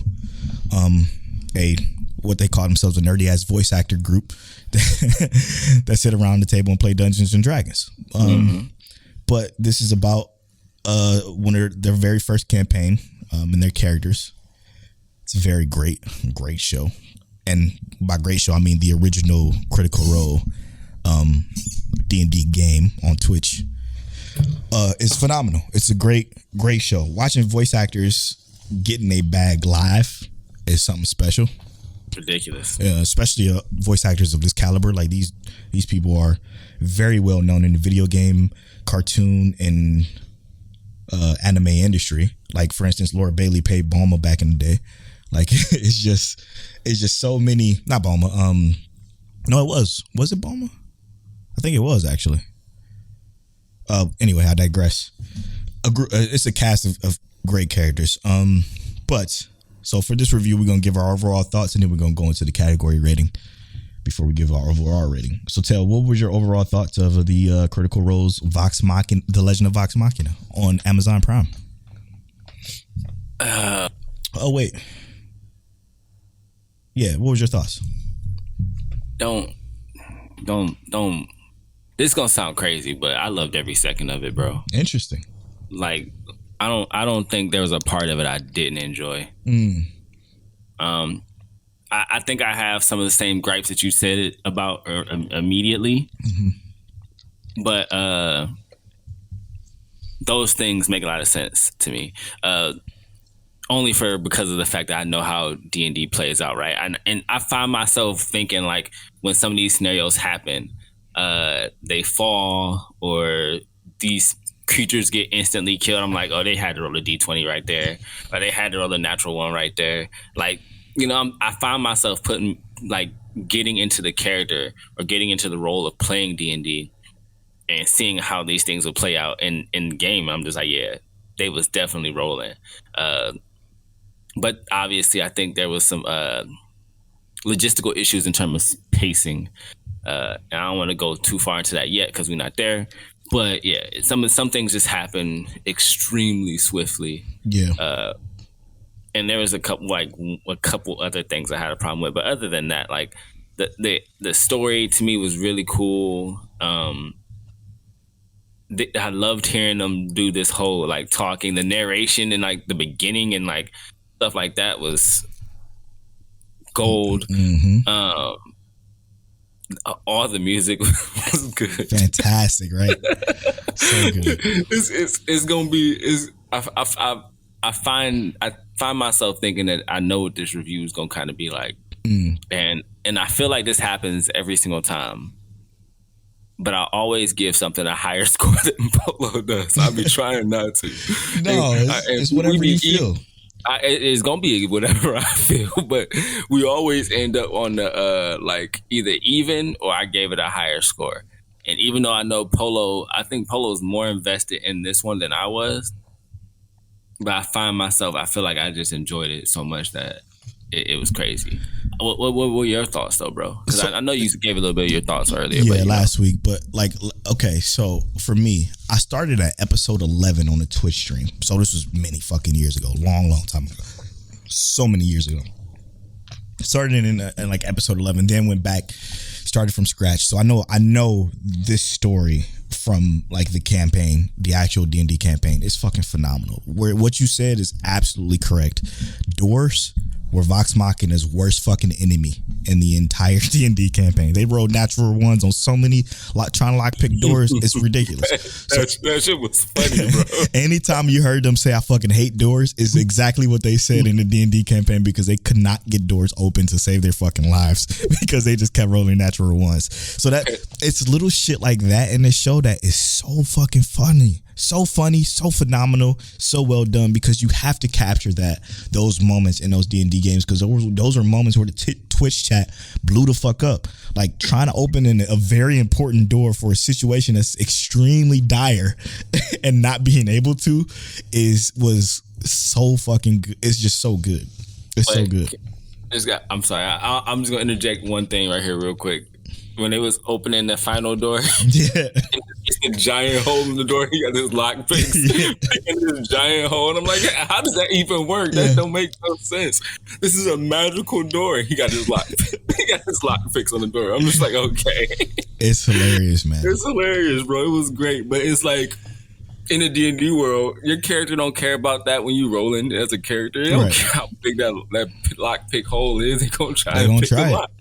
what they call themselves a nerdy ass voice actor group that sit around the table and play Dungeons and Dragons. But this is about their very first campaign and their characters. It's a very great show, and by great show I mean the original Critical Role D&D game on Twitch. It's phenomenal. It's a great show. Watching voice actors getting a bag live is something special. Ridiculous. Especially voice actors of this caliber. Like these people are very well known in the video game, cartoon, and anime industry. Like for instance, Laura Bailey played Bulma back in the day. Like it's just so many. Not Bulma. No, it was it Bulma? I think it was actually. Anyway, I digress. It's a cast of great characters. But so for this review, we're gonna give our overall thoughts, and then we're gonna go into the category rating before we give our overall rating. So, Tel, what was your overall thoughts of the Critical Role's Vox Machina, The Legend of Vox Machina on Amazon Prime? Oh wait, yeah. What was your thoughts? Don't. This is gonna sound crazy, but I loved every second of it, bro. Interesting. Like, I don't think there was a part of it I didn't enjoy. I think I have some of the same gripes that you said about immediately, but those things make a lot of sense to me. Only because of the fact that I know how D&D plays out, right? And I find myself thinking, like, when some of these scenarios happen, they fall or these creatures get instantly killed. I'm like, oh, they had to roll a D20 right there, or they had to roll a natural one right there. Like, you know, I find myself getting into the character or getting into the role of playing D&D and seeing how these things will play out in game. I'm just like, yeah, they was definitely rolling. But obviously, I think there was some logistical issues in terms of pacing. And I don't want to go too far into that yet because we're not there. But yeah, some things just happen extremely swiftly. Yeah. And there was a couple other things I had a problem with. But other than that, like the story to me was really cool. I loved hearing them do this whole like talking, the narration and like the beginning and like stuff like that was gold. All the music was good. Fantastic, right? So good. It's gonna be. I find myself thinking that I know what this review is gonna kind of be like, and I feel like this happens every single time. But I always give something a higher score than Polo does. I be trying not to. No, it's whatever you feel. It's gonna be whatever I feel, but we always end up on the like either even or I gave it a higher score. And even though I know I think Polo's more invested in this one than I was, but I feel like I just enjoyed it so much that it was crazy. What were your thoughts though, bro? Because I know you gave a little bit of your thoughts earlier. Yeah, but, last week. But like, okay, so for me, I started at episode 11 on the Twitch stream. So this was many fucking years ago, long time ago, so many years ago. Started in like episode 11, then went back, started from scratch. So I know this story from like the campaign, the actual D&D campaign. It's fucking phenomenal. What you said is absolutely correct. Doors were Vox Machina's worst fucking enemy in the entire D&D campaign. They rolled natural ones on so many, trying to lockpick doors. It's ridiculous. That shit was funny, bro. Anytime you heard them say I fucking hate doors is exactly what they said in the D&D campaign, because they could not get doors open to save their fucking lives because they just kept rolling natural ones. So that it's little shit like that in this show that is so fucking funny. So funny, so phenomenal, so well done, because you have to capture those moments in those D&D games, because those are moments where the Twitch chat blew the fuck up. Like trying to open a very important door for a situation that's extremely dire and not being able to was so fucking good. It's just so good. It's so good. I'm sorry. I'm just gonna interject one thing right here real quick. when they was opening the final door. Yeah. It's a giant hole in the door. He got this lock picks. Picking this giant hole. And I'm like, how does that even work? That don't make no sense. This is a magical door. He got his lock. He got his lock picks on the door. I'm just like, okay. It's hilarious, man. It's hilarious, bro. It was great. But it's like, in the D&D world, your character don't care about that when you roll in as a character. They don't care how big that lock pick hole is. They gonna try and pick the lock.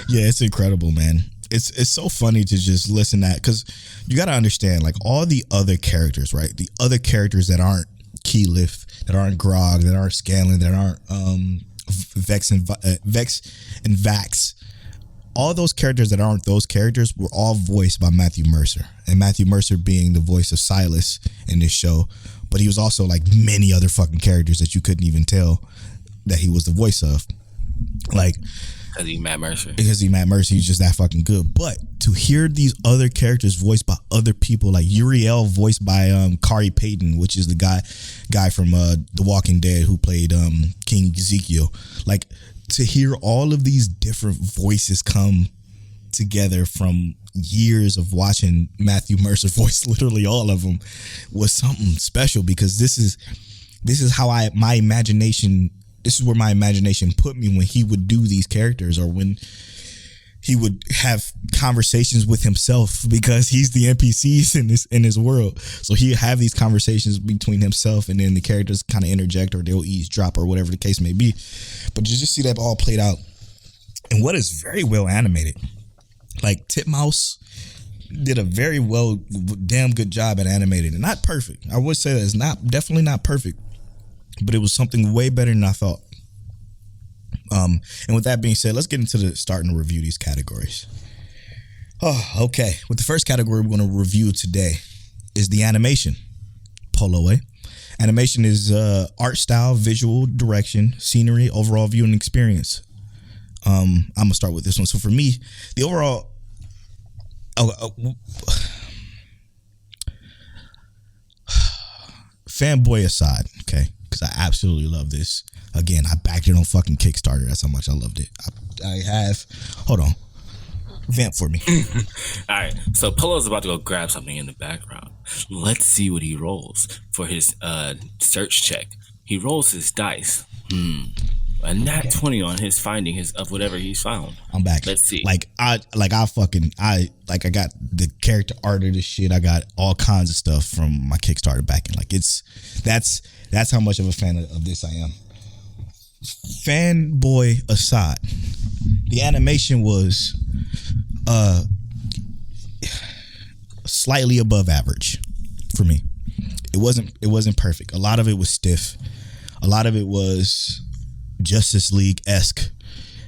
Yeah, it's incredible, man. It's so funny to just listen at, because you got to understand, like, all the other characters, right? The other characters that aren't Keyleth, that aren't Grog, that aren't Scanlan, that aren't Vex and Vax. All those characters that aren't those characters were all voiced by Matthew Mercer. And Matthew Mercer being the voice of Silas in this show. But he was also like many other fucking characters that you couldn't even tell that he was the voice of. Like, because he's Matt Mercer. He's just that fucking good. But to hear these other characters voiced by other people, like Uriel voiced by Kari Payton, which is the guy from The Walking Dead who played King Ezekiel. Like, to hear all of these different voices come together from years of watching Matthew Mercer voice literally all of them was something special, because this is how my imagination put me when he would do these characters, or when he would have conversations with himself, because he's the NPCs in his world. So he'd have these conversations between himself, and then the characters kind of interject, or they'll eavesdrop, or whatever the case may be. But you just see that all played out in what is very well animated. Like, Titmouse did a very damn good job at animating it. Not perfect. I would say that it's definitely not perfect, but it was something way better than I thought. And with that being said, let's get into starting to review these categories. Oh, okay. With the first category we're going to review today is the animation. Polo, eh? Animation is art style, visual direction, scenery, overall viewing experience. I'm going to start with this one. So for me, the overall... fanboy aside, okay? Because I absolutely love this. Again, I backed it on fucking Kickstarter. That's how much I loved it. I have... Hold on. Vamp for me. All right. So Polo's about to go grab something in the background. Let's see what he rolls for his search check. He rolls his dice. A nat 20 on his finding of whatever he's found. I'm back. Let's see. I got the character art of this shit. I got all kinds of stuff from my Kickstarter backing. Like, that's how much of a fan of this I am. Fanboy aside, the animation was slightly above average for me. It wasn't perfect. A lot of it was stiff. A lot of it was Justice League-esque,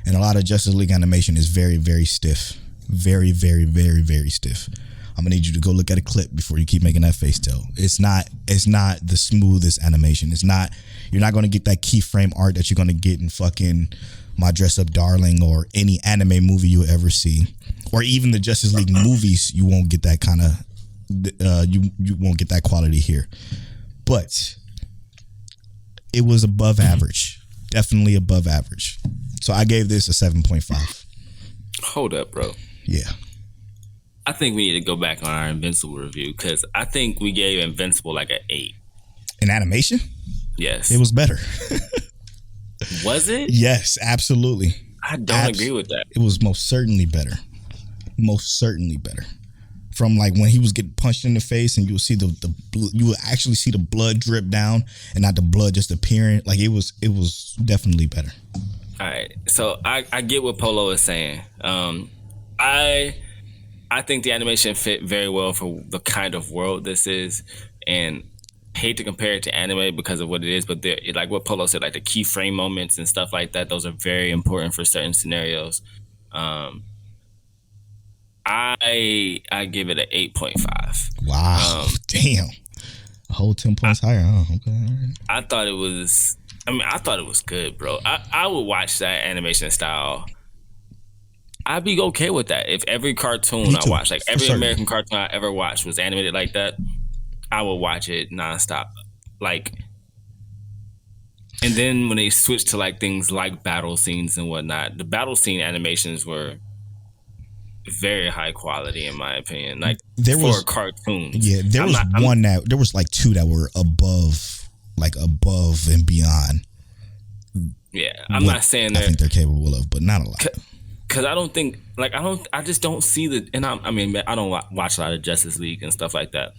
and a lot of Justice League animation is very, very stiff. Very, very, very, very stiff. I'm gonna need you to go look at a clip before you keep making that face, Tail. It's not the smoothest animation. You're not gonna get that keyframe art that you're gonna get in fucking My Dress Up Darling or any anime movie you'll ever see, or even the Justice League movies. You won't get that kind of you won't get that quality here. But it was above average. Definitely above average. So I gave this a 7.5. Hold up, bro. Yeah. I think we need to go back on our Invincible review, because I think we gave Invincible like an 8. In animation? Yes. It was better. Was it? Yes, absolutely. I don't agree with that. It was most certainly better. Most certainly better. From like when he was getting punched in the face, and you would actually see the blood drip down, and not the blood just appearing. Like, it was definitely better. All right, so I get what Polo is saying. I think the animation fit very well for the kind of world this is, and hate to compare it to anime because of what it is, but like what Polo said, like the keyframe moments and stuff like that, those are very important for certain scenarios. I give it an 8.5. Wow. Damn. A whole 10 points higher. Oh, okay. I thought it was good, bro. I would watch that animation style. I'd be okay with that. If every cartoon I watched, like every American cartoon I ever watched was animated like that, I would watch it nonstop. Like, and then when they switched to like things like battle scenes and whatnot, the battle scene animations were very high quality in my opinion. Like there for was cartoons. Yeah, there was like two that were above and beyond. Yeah, I'm not saying I think they're capable of, but not a lot. Because I just don't see the, and I mean, I don't watch a lot of Justice League and stuff like that.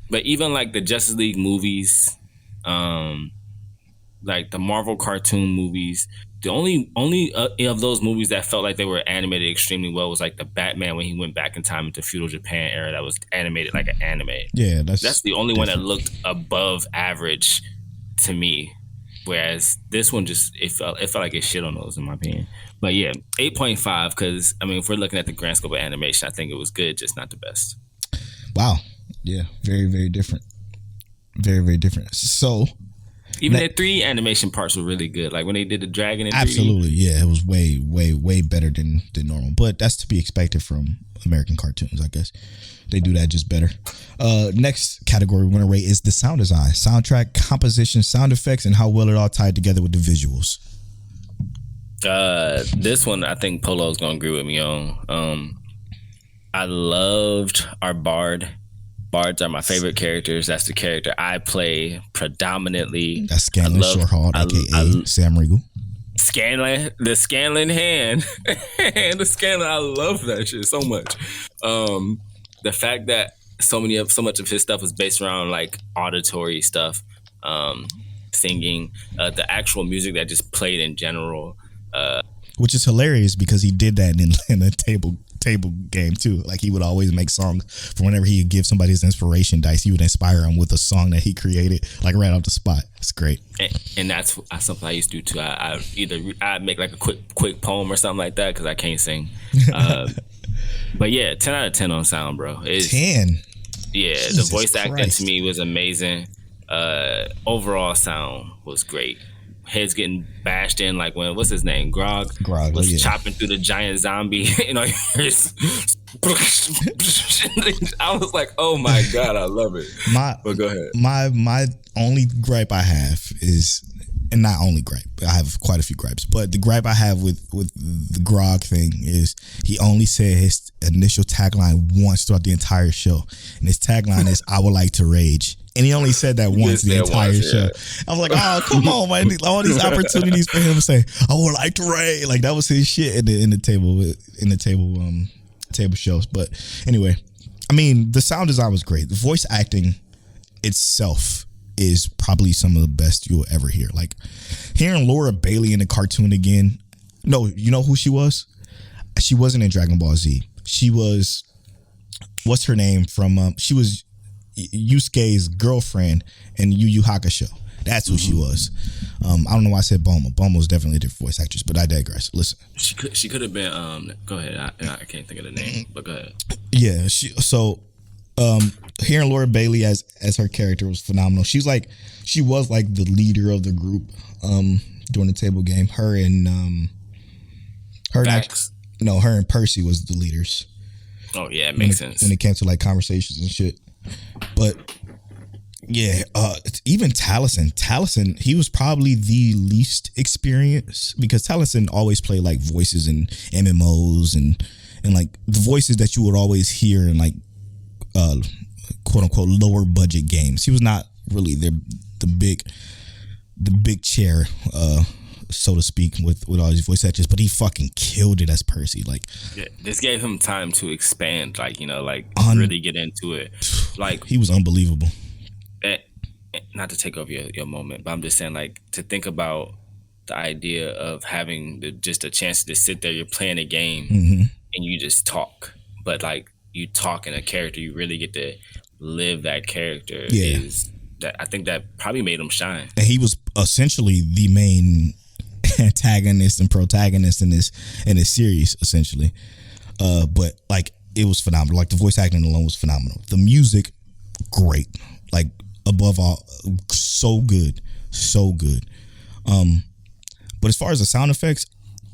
But even like the Justice League movies, like the Marvel cartoon movies, the only of those movies that felt like they were animated extremely well was like the Batman when he went back in time into feudal Japan era that was animated like an anime. Yeah, that's the only one that looked above average to me. Whereas this one it felt like it shit on those in my opinion. But yeah, 8.5 because I mean if we're looking at the grand scope of animation, I think it was good, just not the best. Wow. Yeah, very, very different. Very, very different. So even the 3D animation parts were really good. Like when they did the dragon in 3D. Absolutely, yeah. It was way, way, way better than normal. But that's to be expected from American cartoons, I guess. They do that just better. Next category we're going to rate is the sound design. Soundtrack, composition, sound effects, and how well it all tied together with the visuals. This one, I think Polo's going to agree with me on. I loved our Bard. Bards are my favorite characters. That's the character I play predominantly. That's Scanlan Shorehard, a.k.a. Sam Riegel. Scanlan, the Scanlan hand. The Scanlan, I love that shit so much. The fact that so much of his stuff was based around like auditory stuff, singing, the actual music that just played in general. Which is hilarious because he did that in a table game too. Like he would always make songs for whenever he would give somebody his inspiration dice, he would inspire him with a song that he created like right off the spot. It's great. And that's something I used to do too. I'd make like a quick poem or something like that because I can't sing. But yeah, 10 out of 10 on sound, bro. 10. Yeah, Jesus the voice acting Christ. to me was amazing. Overall sound was great. Heads getting bashed in like when what's his name? Grog was chopping through the giant zombie. You know, I was like, oh my God, I love it. But go ahead. My only gripe I have is, and not only gripe, I have quite a few gripes, but the gripe I have with the Grog thing is he only said his initial tagline once throughout the entire show. And his tagline is, I would like to rage. And he only said that once the entire show. I was like, oh, come on, man. All these opportunities for him to say, I would like to rage. Like that was his shit in the table shows. But anyway, I mean, the sound design was great. The voice acting itself is probably some of the best you'll ever hear. Like hearing Laura Bailey in the cartoon again. No, you know who she was? She wasn't in Dragon Ball Z. She was, what's her name from? She was Yusuke's girlfriend in Yu Yu Hakusho. That's who she was. I don't know why I said Bulma. Bulma was definitely a different voice actress, but I digress. Listen, she could have been. Go ahead. I can't think of the name, but go ahead. Yeah. Hearing Laura Bailey as her character was phenomenal. She was like the leader of the group during the table game. Her and Percy was the leaders. Oh yeah, it makes sense when it came to like conversations and shit. But yeah, even Taliesin, he was probably the least experienced because Taliesin always played like voices in MMOs and like the voices that you would always hear in like quote unquote lower budget games. He was not really the big chair, so to speak, with all these voice actors, but he fucking killed it as Percy. Like, yeah, this gave him time to expand, like, you know, like really get into it. Like, he was unbelievable. Not to take over your moment, but I'm just saying, like, to think about the idea of having just a chance to sit there, you're playing a game and you just talk, but like you talk in a character, you really get to live that character. Yeah. I think that probably made him shine. And he was essentially the main antagonist and protagonist in this series, essentially. But like it was phenomenal. Like the voice acting alone was phenomenal. The music, great. Like above all, so good. But as far as the sound effects,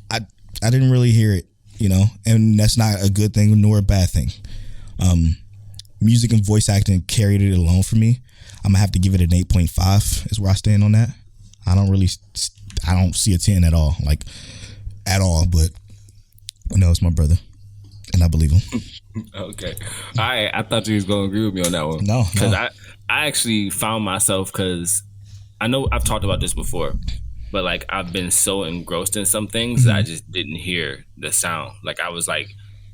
I didn't really hear it, you know, and that's not a good thing nor a bad thing. Music and voice acting carried it alone for me. I'm gonna have to give it an 8.5 is where I stand on that. I don't see a 10 at all, but you know, it's my brother. And I believe him. Okay. I thought you was gonna agree with me on that one. No. Because I actually found myself, because I know I've talked about this before, but like I've been so engrossed in some things that I just didn't hear the sound. Like I was like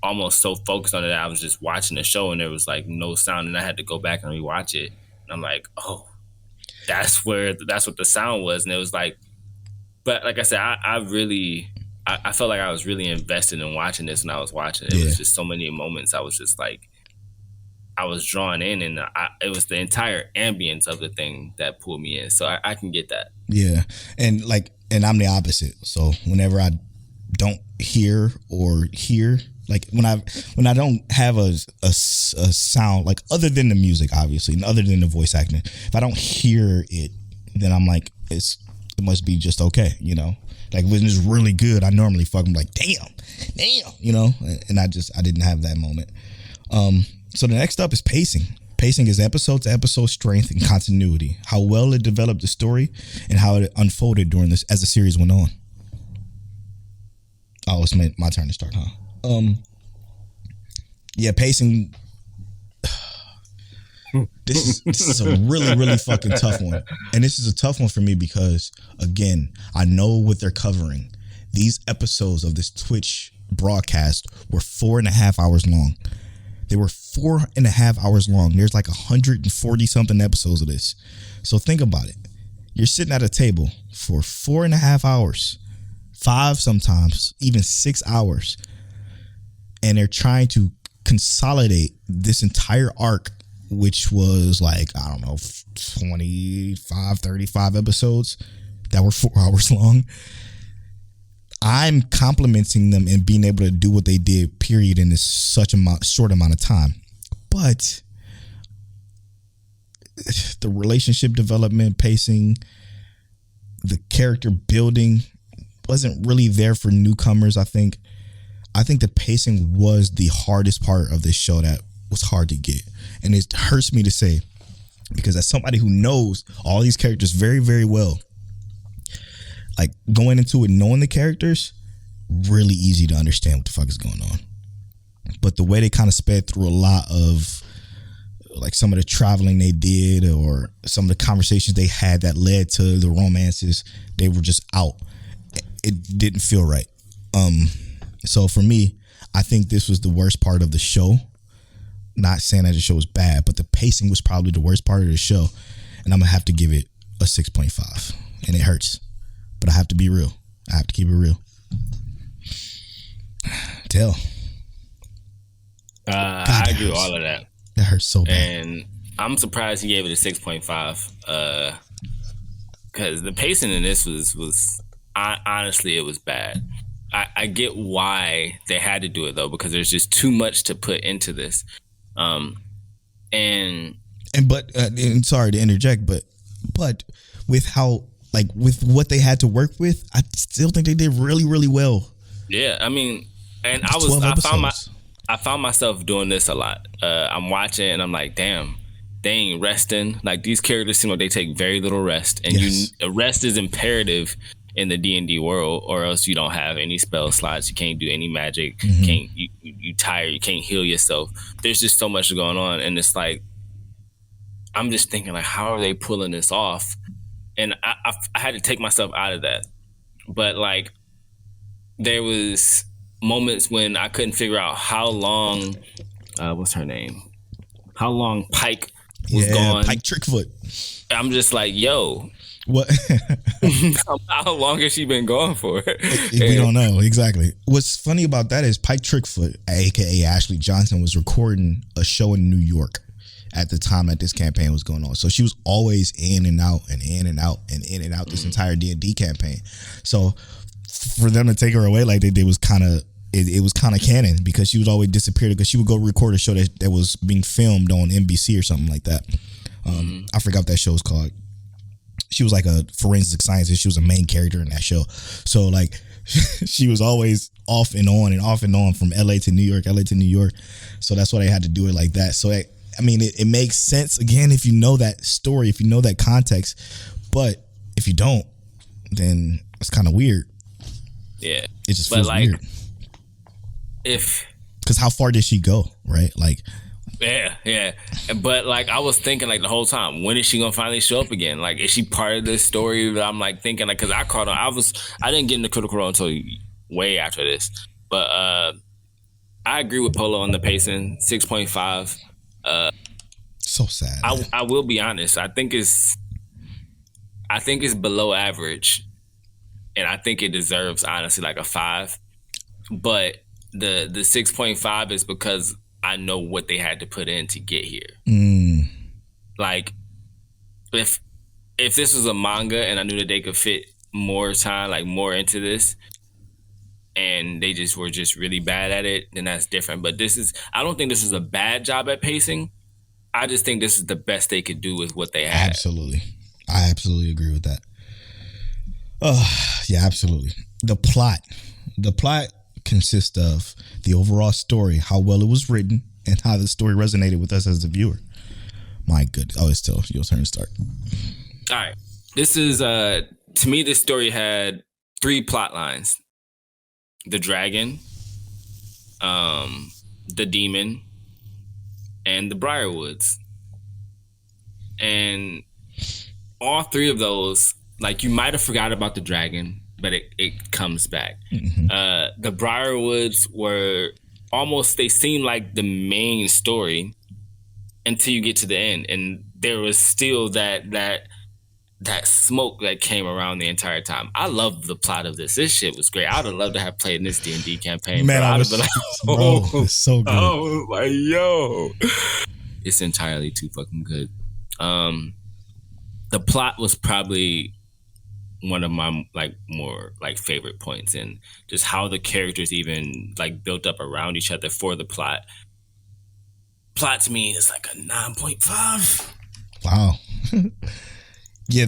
almost so focused on it that I was just watching the show and there was like no sound, and I had to go back and rewatch it. And I'm like, oh, that's what the sound was. And it was like, but like I said, I felt like I was really invested in watching this when I was watching it. It was just so many moments. I was just like, I was drawn in, and it was the entire ambience of the thing that pulled me in. So I can get that. Yeah. And I'm the opposite. So whenever I don't hear, like when I don't have a sound, like other than the music, obviously, and other than the voice acting, if I don't hear it, then I'm like, it must be just okay, you know? Like when it's really good, I normally fucking like, damn, you know? And I didn't have that moment. So the next up is pacing. Pacing is episode to episode strength and continuity. How well it developed the story and how it unfolded during this as the series went on. Oh, it's my turn to start, huh? Yeah, pacing. This is a really, really fucking tough one. And this is a tough one for me because, again, I know what they're covering. These episodes of this Twitch broadcast were 4.5 hours long. They were 4.5 hours long. There's like 140 something episodes of this. So think about it. You're sitting at a table for 4.5 hours, 5 sometimes, even 6 hours. And they're trying to consolidate this entire arc, which was like, I don't know, 25, 35 episodes that were 4 hours long. I'm complimenting them in being able to do what they did, period, in this short amount of time. But the relationship development, pacing, the character building wasn't really there for newcomers. I think the pacing was the hardest part of this show that was hard to get. And it hurts me to say, because as somebody who knows all these characters very, very well, like going into it knowing the characters, really easy to understand what the fuck is going on. But the way they kind of sped through a lot of like some of the traveling they did or some of the conversations they had that led to the romances, they were just out. It didn't feel right. So for me, I think this was the worst part of the show. Not saying that the show was bad, but the pacing was probably the worst part of the show. And I'm going to have to give it a 6.5. And it hurts. But I have to be real. I have to keep it real. Tell. I agree with all of that. That hurts so bad. And I'm surprised he gave it a 6.5. Because the pacing in this was honestly, it was bad. I get why they had to do it though, because there's just too much to put into this. And sorry to interject, but with how, like, with what they had to work with, I still think they did really, really well. Yeah, I mean, and I found myself doing this a lot. I'm watching and I'm like, damn, they ain't resting. Like these characters seem like they take very little rest, and rest is imperative in the D&D world, or else you don't have any spell slots. You can't do any magic. You tired. You can't heal yourself. There's just so much going on, and it's like I'm just thinking like, how are they pulling this off? And I had to take myself out of that. But like, there was moments when I couldn't figure out how long, what's her name? How long Pike was gone. Pike Trickfoot. I'm just like, yo. What? How long has she been gone for? We don't know exactly. What's funny about that is Pike Trickfoot, aka Ashley Johnson, was recording a show in New York at the time that this campaign was going on. So she was always in and out and in and out and in and out this entire D&D campaign. So for them to take her away like they did was kind of, it was kind of canon, because she would always disappear, because she would go record a show that was being filmed on NBC or something like that. I forgot what that show was called. She was like a forensic scientist. She was a main character in that show. So like she was always off and on from LA to New York, LA to New York. So that's why they had to do it like that. So I mean, it makes sense again if you know that story, if you know that context. But if you don't, then it's kind of weird. Yeah, it just feels like weird. If Because how far did she go? Right, like. Yeah. But like I was thinking like the whole time, when is she gonna finally show up again? Like, is she part of this story? That I'm like thinking like, because I caught on. I didn't get into Critical Role until way after this. But I agree with Polo on the pacing. 6.5. So sad. I will be honest. I think it's below average, and I think it deserves honestly like a 5. But the 6.5 is because I know what they had to put in to get here. Like, if this was a manga and I knew that they could fit more time, like more into this, and they just were really bad at it, then that's different. But I don't think this is a bad job at pacing. I just think this is the best they could do with what they had. Absolutely. I absolutely agree with that. Yeah, absolutely. The plot consists of the overall story, how well it was written, and how the story resonated with us as the viewer. My goodness. Oh, it's still your turn to start. All right. This is, to me, this story had 3 plot lines. The dragon, the demon, and the Briarwoods. And all 3 of those, like, you might have forgot about the dragon, but it comes back. The Briarwoods were they seemed like the main story until you get to the end. And there was still that smoke that came around the entire time. I love the plot of this. This shit was great. I would have loved to have played in this D&D campaign. Man, I would have been like, bro, it's so good. Oh, my, yo. It's entirely too fucking good. The plot was probably one of my like more like favorite points, and just how the characters even like built up around each other for the plot. Plot to me is like a 9.5. Wow. Yeah,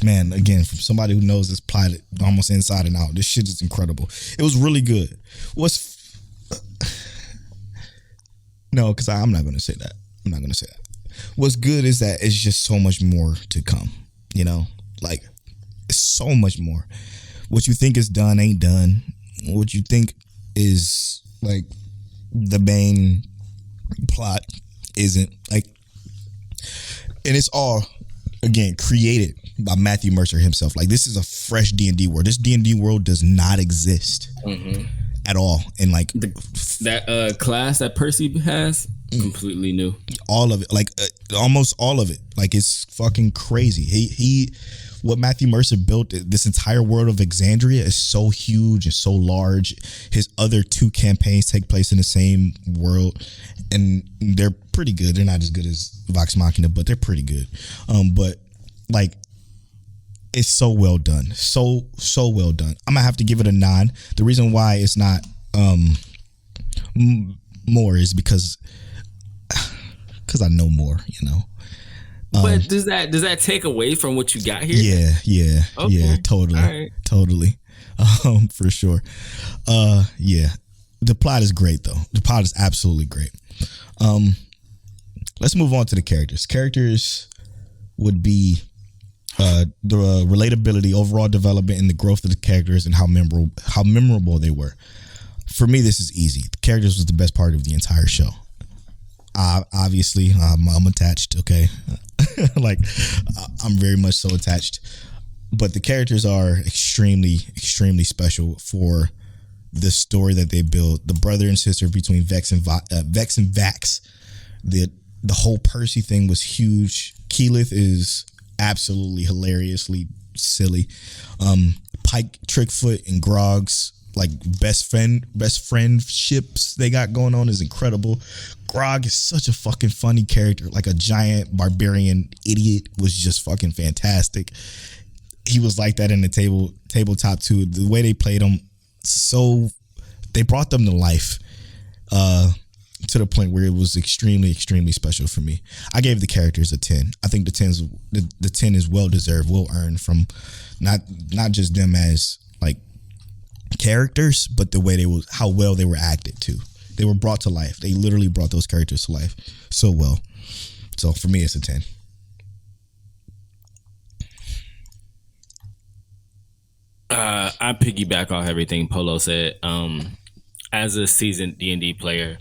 man, again, from somebody who knows this plot almost inside and out, this shit is incredible. It was really good. No, because I'm not going to say that. What's good is that it's just so much more to come, you know? Like, it's so much more. What you think is done ain't done. What you think is, like, the main plot isn't. Like, and it's all, again, created by Matthew Mercer himself. Like, this is a fresh D&D world. This D&D world does not exist at all. And, like... that class that Percy has, completely new. All of it. Like, almost all of it. Like, it's fucking crazy. He what Matthew Mercer built, this entire world of Exandria is so huge and so large. His other 2 campaigns take place in the same world, and they're pretty good. They're not as good as Vox Machina, but they're pretty good. But like, it's so well done. So well done. I'm gonna have to give it a 9. The reason why it's not more is because I know more, you know. But does that take away from what you got here? Yeah, okay. Yeah, totally, right. Totally, for sure. Yeah, the plot is great though. The plot is absolutely great. Let's move on to the characters. Characters would be the relatability, overall development, and the growth of the characters, and how memorable they were. For me, this is easy. The characters was the best part of the entire show. Obviously, I'm attached. Okay, like I'm very much so attached. But the characters are extremely, extremely special for the story that they built. The brother and sister between Vex and Vax. The whole Percy thing was huge. Keyleth is absolutely hilariously silly. Pike, Trickfoot, and Grog's like best friendships they got going on is incredible. Grog is such a fucking funny character, like a giant barbarian idiot, was just fucking fantastic. He was like that in the tabletop too. The way they played him, so they brought them to life, to the point where it was extremely, extremely special for me. I gave the characters a 10. I think the 10 is well deserved, well earned from not just them as like characters, but the way how well they were acted too. They were brought to life. They literally brought those characters to life so well. So for me, it's a 10. I piggyback off everything Polo said. as a seasoned D&D player,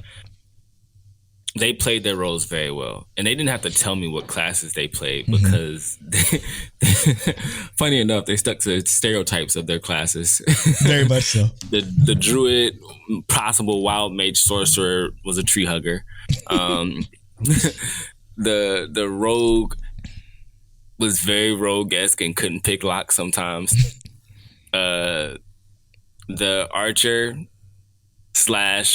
they played their roles very well, and they didn't have to tell me what classes they played because, funny enough, they stuck to stereotypes of their classes. Very much so. The druid, possible wild mage sorcerer, was a tree hugger. The rogue was very rogue-esque and couldn't pick lock sometimes. The archer /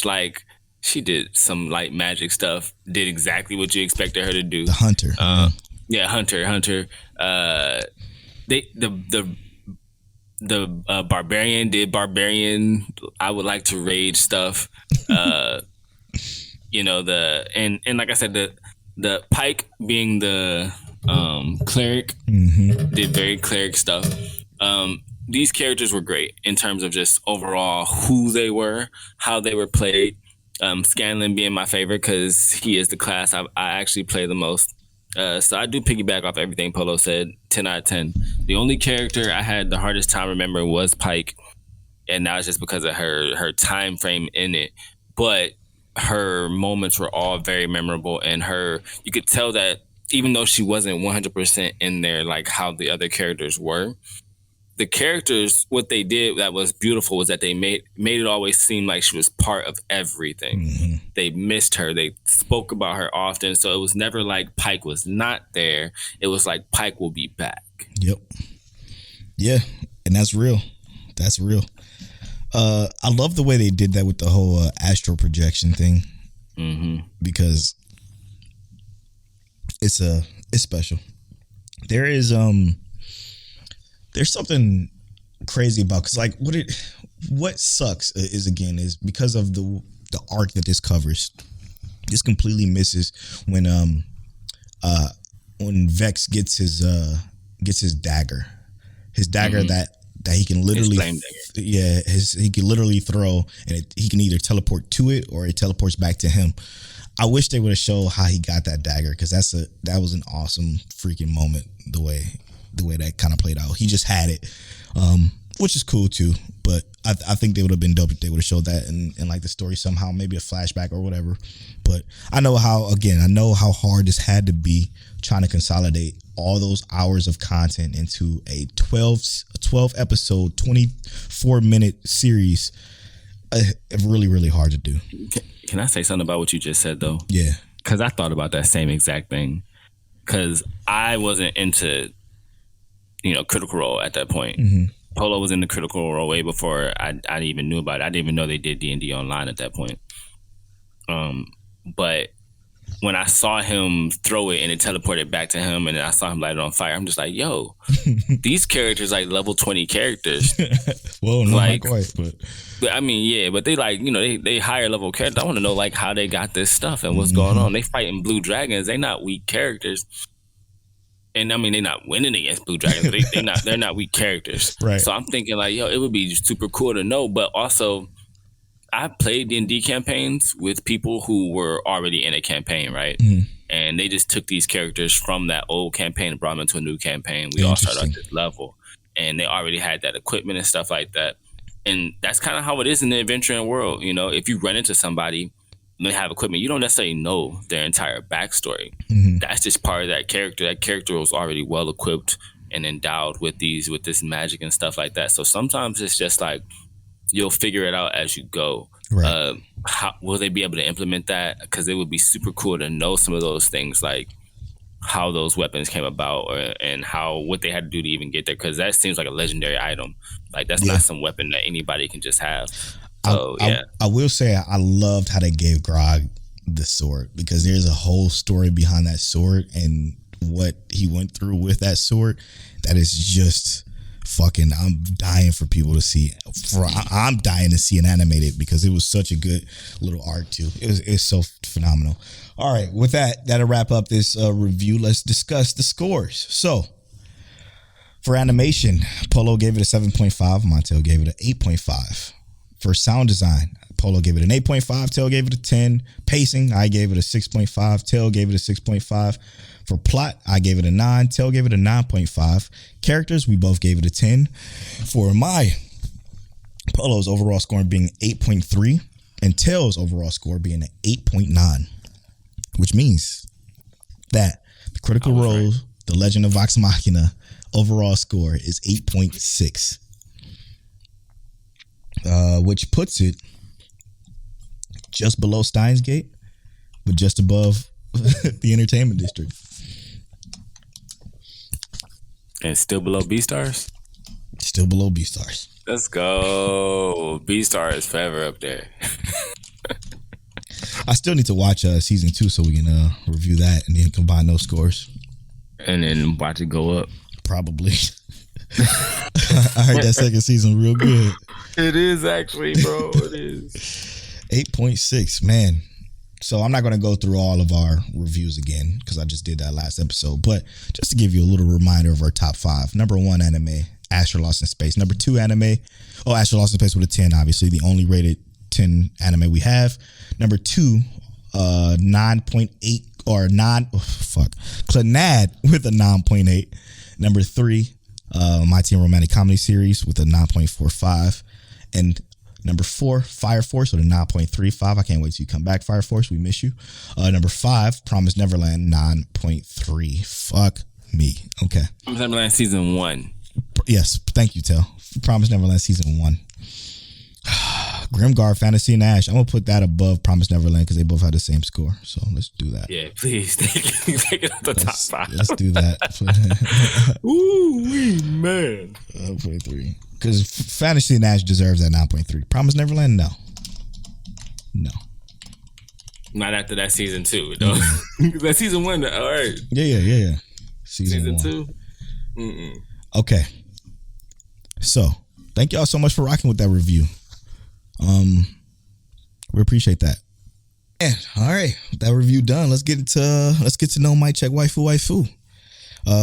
like, she did some light magic stuff, did exactly what you expected her to do. The hunter. Yeah, hunter. The barbarian did barbarian, I would like to rage stuff. You know, and like I said, the pike being the cleric did very cleric stuff. These characters were great in terms of just overall who they were, how they were played. Scanlan being my favorite because he is the class I actually play the most. So I do piggyback off everything Polo said. 10 out of 10. The only character I had the hardest time remembering was Pike, and that was just because of her time frame in it. But her moments were all very memorable, and you could tell that even though she wasn't 100% in there like how the other characters were, the characters, what they did that was beautiful was that they made it always seem like she was part of everything. They missed her. They spoke about her often. So it was never like Pike was not there. It was like Pike will be back. Yep. Yeah. And that's real. That's real. I love the way they did that with the whole astral projection thing. Because it's special. There's something crazy about, because like what sucks is because of the arc that this covers. This completely misses when Vex gets his dagger, that he can literally he can literally throw, and he can either teleport to it or it teleports back to him. I wish they would have showed how he got that dagger, because that was an awesome freaking moment. The way that kind of played out, he just had it, which is cool too. But I think they would have been dope if they would have showed that in like the story somehow, maybe a flashback or whatever. But I know how hard this had to be trying to consolidate all those hours of content into a 12 episode, 24-minute series. Really, really hard to do. Can I say something about what you just said though? Yeah. Because I thought about that same exact thing. Because I wasn't into, Critical Role at that point. Polo was in the Critical Role way before I even knew about it. I didn't even know they did D&D online at that point. But when I saw him throw it and it teleported back to him, and then I saw him light it on fire, I'm just like, yo, these characters like level 20 characters. Well, no, not quite, but I mean, yeah, but they like, they higher level characters. I want to know like how they got this stuff and what's going on. They fighting blue dragons. They not weak characters. And I mean, they're not winning against blue dragons. They're not weak characters. Right. So I'm thinking like, yo, it would be super cool to know. But also, I played D&D campaigns with people who were already in a campaign, right? And they just took these characters from that old campaign and brought them into a new campaign. We all started at this level, and they already had that equipment and stuff like that. And that's kind of how it is in the adventuring world. If you run into somebody and they have equipment, you don't necessarily know their entire backstory. That's just part of that character. That character was already well equipped and endowed with this magic and stuff like that. So sometimes it's just like, you'll figure it out as you go. Right. How will they be able to implement that? Because it would be super cool to know some of those things, like how those weapons came about, and what they had to do to even get there. Because that seems like a legendary item. Like that's not some weapon that anybody can just have. So I will say I loved how they gave Grog the sword, because there's a whole story behind that sword and what he went through with that sword. That is just fucking, I'm dying for people to see. I'm dying to see it animated, because it was such a good little arc too. It's so phenomenal. All right, with that'll wrap up this review. Let's discuss the scores. So for animation, Polo gave it a 7.5. Montel gave it an 8.5. For sound design, Polo gave it an 8.5. Tail gave it a 10. Pacing, I gave it a 6.5. Tail gave it a 6.5. For plot, I gave it a 9. Tail gave it a 9.5. Characters, we both gave it a 10. For my Polo's overall scoring being 8.3. and Tails' overall score being an 8.9, which means that the Critical Role, right. The Legend of Vox Machina overall score is 8.6, which puts it just below Steins Gate, but just above the Entertainment District. And still below B-Stars? Still below B-Stars. Let's go. B-Star is forever up there. I still need to watch season 2 so we can review that and then combine those scores. And then watch it go up. Probably. I heard that second season real good. It is actually, bro. It is. 8.6, man. So I'm not going to go through all of our reviews again because I just did that last episode. But just to give you a little reminder of our top 5. Number 1, anime, Astro Lost in Space. Number 2, anime. Oh, Astro Lost in Space with a 10, obviously. The only rated 10 anime we have. Number 2, 9.8 or 9. Oh, fuck. Clannad with a 9.8. Number 3, My Teen Romantic Comedy Series with a 9.45. And number 4, Fire Force with a 9.35. I can't wait till you come back, Fire Force. We miss you. Number 5, Promised Neverland, 9.3. Fuck me. Okay. Promised Neverland season 1. Yes. Thank you, Tel. Promised Neverland season 1. Grimgar, Fantasy and Ash. I'm going to put that above Promised Neverland because they both have the same score. So let's do that. Yeah, please. Take it off the top 5. Let's do that. Ooh, man. 9.3. Because Fantasy and Ash deserves that 9.3. Promised Neverland? No. Not after that season 2, though. That season 1, all right. Yeah. Season 2? Okay. So, thank y'all so much for rocking with that review. We appreciate that. Yeah, all right. That review done. Let's get to know Mic Check Waifu.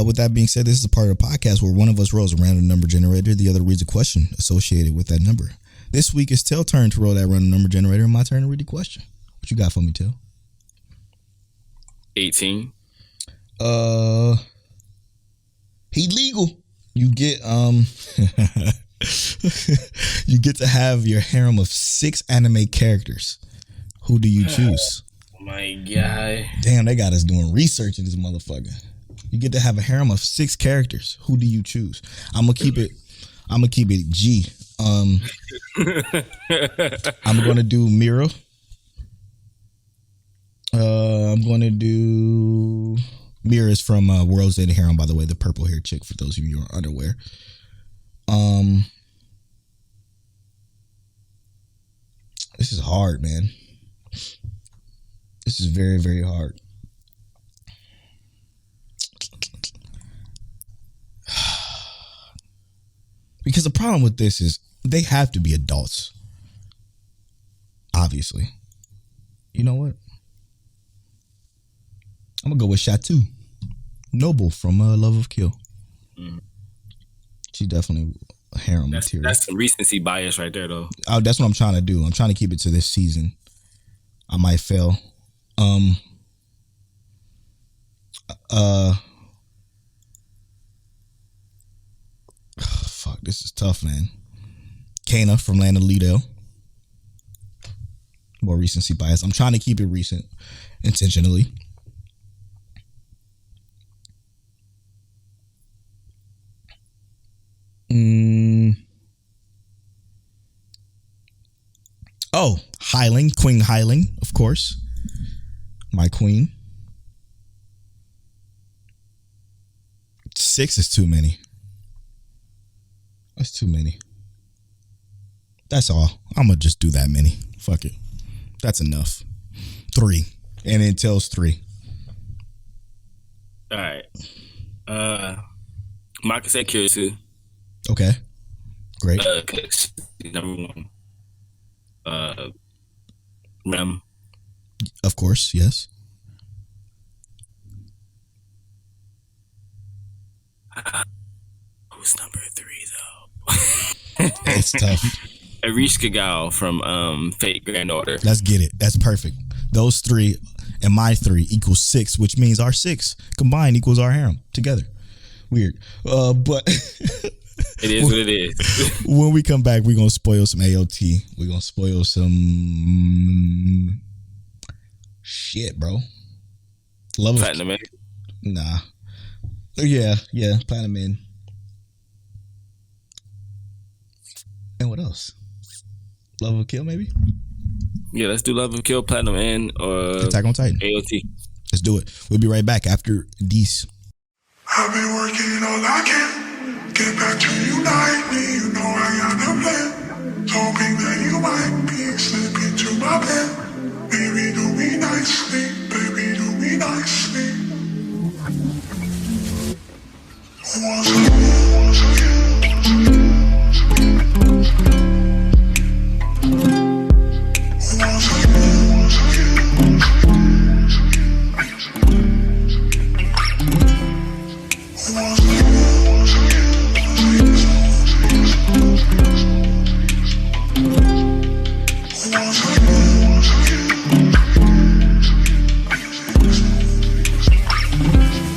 With that being said, this is a part of the podcast where one of us rolls a random number generator, the other reads a question associated with that number. This week it's Tail's turn to roll that random number generator, and my turn to read the question. What you got for me, Tail? 18. He legal. You get you get to have your harem of 6 anime characters. Who do you choose? Oh my God. Damn, they got us doing research in this motherfucker. You get to have a harem of 6 characters. Who do you choose? I'm gonna keep it G. I'm gonna do Mira. I'm gonna do Mira's from World's End Harem, by the way, the purple hair chick, for those of you who are unaware. This is hard, man. This is very, very hard. Because the problem with this is they have to be adults. Obviously. You know what? I'm going to go with Shatu. Noble from Love of Kill. Mm. She definitely harem material. That's some recency bias right there, though. Oh, that's what I'm trying to do. I'm trying to keep it to this season. I might fail. Fuck, this is tough, man. Kana from Land of Lylo. More recency bias. I'm trying to keep it recent intentionally. Oh, Hyling, Queen Hyling, of course. My queen. 6 is too many. That's too many. That's all. I'm going to just do that many. Fuck it. That's enough. 3. And it tells 3. All right. Maka said Kirisu. Okay. Great. Number 1. Rem. Of course, yes. Who's number 3 though? It's tough. Arish Kagao from Fate Grand Order. Let's get it. That's perfect. Those 3 and my 3 equals 6, which means our 6 combined equals our harem together. Weird. But It is what it is. When we come back, we're gonna spoil some AOT. We're gonna spoil some shit, bro. Platinum Man. Nah. Yeah, Platinum Man. And what else? Love of Kill, maybe? Yeah, let's do Love of Kill, Platinum Man, or Attack on Titan. AOT. Let's do it. We'll be right back after these. I've been working all I can. Get back to you nightly. You know I got a plan. Hoping that you might be slipping to my bed. Baby, do me nicely. Baby, do me nicely. Once again.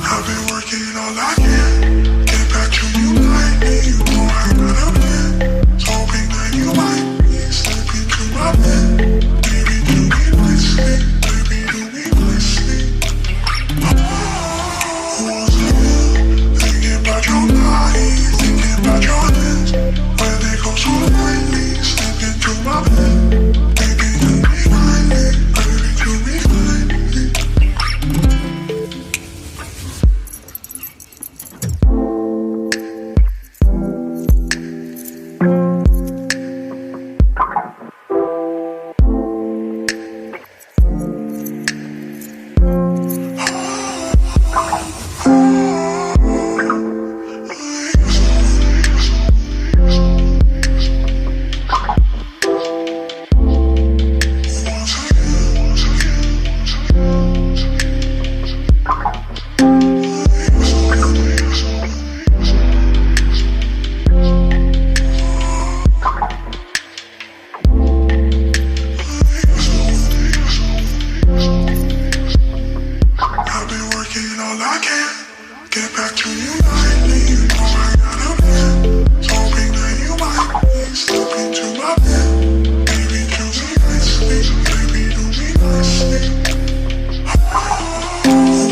I've been working all I can. Get back to you nightly. You know I got a plan. Hoping that you might be slipping to my bed. Baby, do me nicely. Baby, do me nicely. Once again, thinking about your body, thinking about your hands. When they go so lightly, slip into my bed. Baby, do me nicely. Baby, do me nicely. I've been working all I can. Get back to you nightly. You know I got a plan. Hoping that you might be slipping to my bed. Baby, do me nicely. Baby, do me nicely.